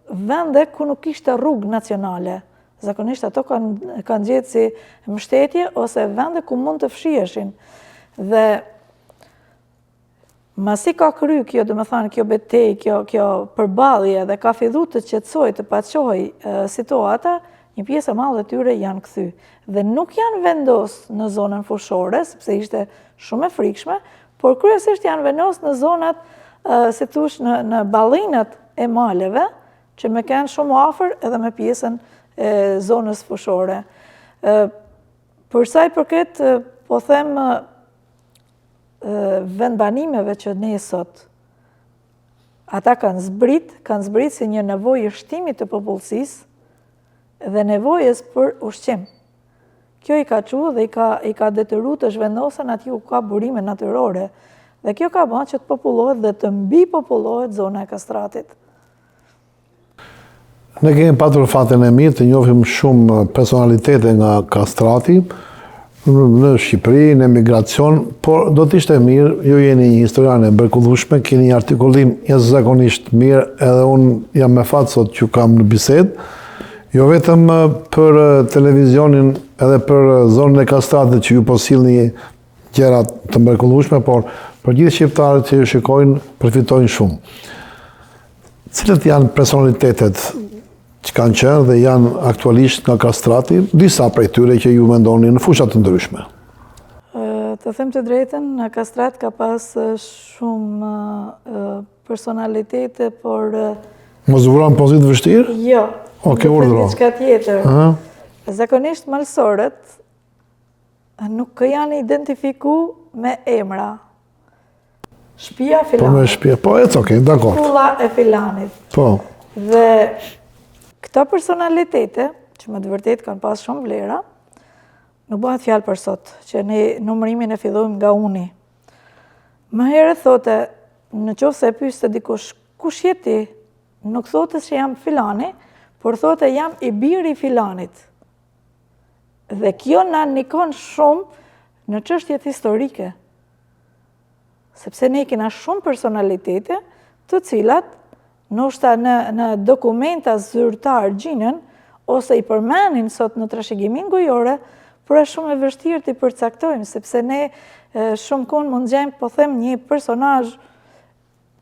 vende ku nuk ishte rrugë nacionale. Zakonisht ato kanë gjetë si mbështetje ose vende ku mund të fshiheshin. Dhe masi ka kry kjo, domethënë kjo betejë, kjo përballje dhe ka filluar të qetësoj, të paqohej situata, një pjesë e madhe e tyre janë kthy. Dhe nuk janë vendos në zonën fushore, sepse ishte shumë e frikshme, por kryesisht janë vendos në zonat, si thush, në ballinat e maleve, që me kanë shumë afër edhe me pjesën e zonës fushore. Përsa i përket, po them, vendbanimeve që ne sot, ata kanë zbrit si një nevojë shtimit të popullsisë dhe nevojës për ushqim. Kjo i ka çuar dhe i ka detyruar të zhvendosen aty ku ka burime natyrore. Dhe kjo ka bërë që të popullohet dhe të mbipopullohet zona e kastratit. Ne kemi patur fatin e mirë të njohim shumë personalitete nga kastrati, në Shqipëri, në emigracion, por do t'ishte mirë, ju jeni një historiane mrekullueshme, keni një artikullim jashtëzakonisht mirë, edhe unë jam me fat sot që kam në bisedë, jo vetëm për televizionin edhe për zonën e kastratit që ju po sillni gjëra të mrekullueshme, por për gjithë shqiptarët që ju shikojnë, përfitojnë shumë. Cilët janë personalitetet që kanë qenë dhe janë aktualisht nga kastrati, disa prej tyre që ju mendoni në fushat të ndryshme? Të them të drejtën, në kastrat ka pas shumë personalitete, por... Mos vuran pozitë vështirë? Jo, urdhëro. Diçka tjetër. Zakonisht malsorët nuk janë identifiku me emra. Shtëpia e filanit. Po me shtëpia, po okej, dakord. Shkolla e filanit. Po. Dhe këto personalitete, që me të vërtet kanë pas shumë vlera, nuk bëhet fjalë për sot, që ne numërimin e fillojmë nga uni. Më herët thote, në qoftë se e pyeste dikush, kush je ti? Nuk thote se jam filani, por thote jam i biri i filanit. Dhe kjo na ndikon shumë në çështjet historike. Sepse ne kena shumë personalitete të cilat ndoshta në dokumenta zyrtar gjinën ose i përmenin sot në trashëgimin gojore, por është shumë e vështirë t'i përcaktojmë, sepse ne shumë konë mund gjejmë, po them, një personazh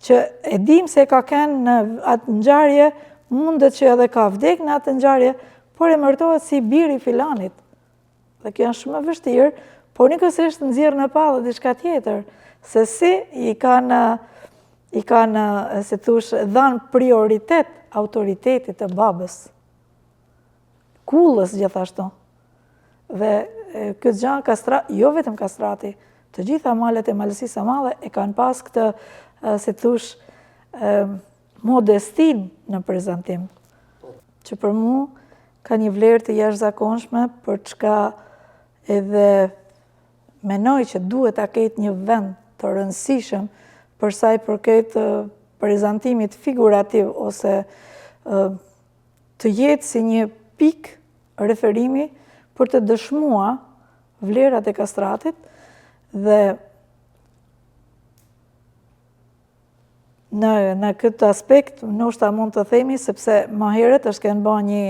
që e dim se ka kënë në atë ngjarje, mundet që edhe ka vdek në atë ngjarje, por e emërtohet si biri filanit. Dhe kjo është shumë e vështirë, por njëkohësisht nxjerr në pallë diçka tjetër, se si i kanë, si thush, dhanë prioritet autoritetit të babës. Kullës gjithashtu. Dhe këtë gjë jo vetëm kastrati, të gjitha malet e Malësisë së Madhe e kanë pas këtë, si thush, modestin në prezantim, që për mu ka një vlerë të jashtëzakonshme, për çka edhe menoj që duhet ta ketë një vend të rëndësishëm për sa i përket prezantimit figurativ ose të jetë si një pikë referimi për të dëshmuar vlerat e kastratit dhe në këtë aspekt ndoshta mund të themi, sepse më herët është kënë bërë një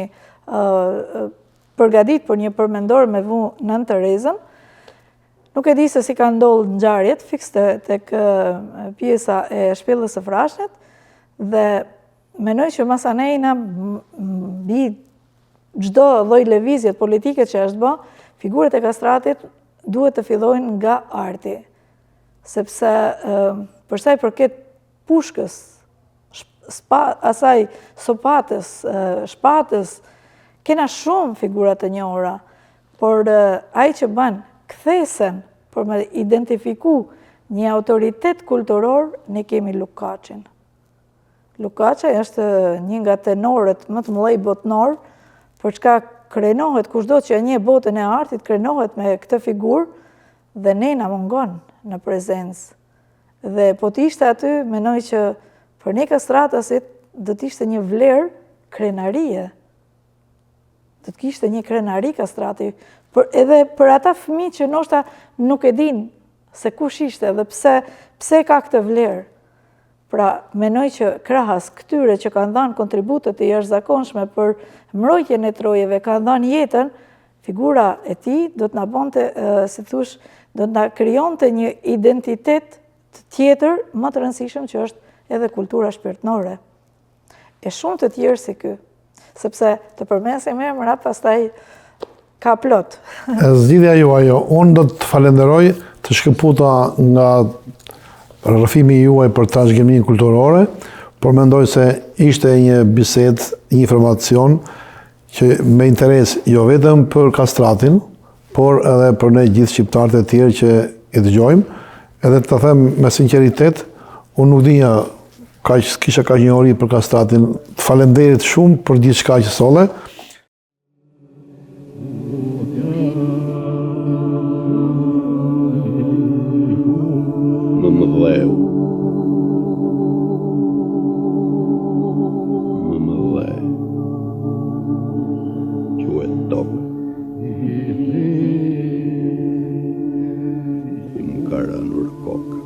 përgatit për një përmendor me vu Nën Terezën. Nuk e di se si ka ndodhur ngjarjet fiks tek pjesa e Shpellës së Frashët dhe mendoj që masanejna mbi çdo lloj lëvizje politike që është bë, figurët e kastratit duhet të fillojnë nga arti. Sepse për sa i përket pushkës, asaj sopatës, shpatës, kena shumë figura të njohura, por ai që bën kthesen për me identifiku një autoritet kulturor, ne kemi Lukaçin. Lukaçi është një nga tenorët më të mëdhenj botnor, për çka krenohet kushdo që e njeh botën e artit, krenohet me këtë figurë dhe ne na mungon në prezencë. Dhe po t'ishte aty, menoj që për ne kastratasit do t'ishte një vlerë krenarie. Do t'kishte një krenari kastrati, edhe për ata fëmijë që ndoshta nuk e din se kush ishte dhe pse ka këtë vlerë. Pra, menoj që krahas këtyre që kanë dhënë kontributet e jashtëzakonshme për mbrojtjen e trojeve, kanë dhënë jetën, figura e tij do të na bonte, si thush, do të na krijonte një identitet tjetër më të rëndësishëm që është edhe kultura shpirtërore. E shumë të tjerë si ky, sepse të përmesim emra pastaj ka plot. Zgjidhja juaj, unë do të falenderoj të shkëputa nga rrëfimi juaj për trashëgiminë kulturore, por mendoj se ishte një bisedë, një informacion që me interes jo vetëm për kastratin, por edhe për ne gjithë shqiptarët e tjerë që i dëgjojmë, edhe të them me sinqeritet, unë nuk dinja kisha kaq një ori për kastratin, të falenderit shumë për gjithë shka që solle. Më mëdheu. Më mëdheu. Quhet tokë. Më ka rënur kokë.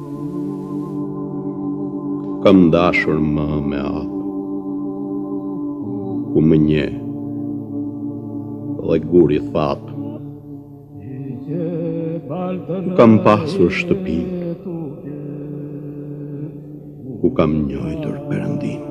Kam dashur më me apë. Ku më nje. Dhe guri thatë. Ku kam pasur shtëpi. Ku kam njojtur Perëndin.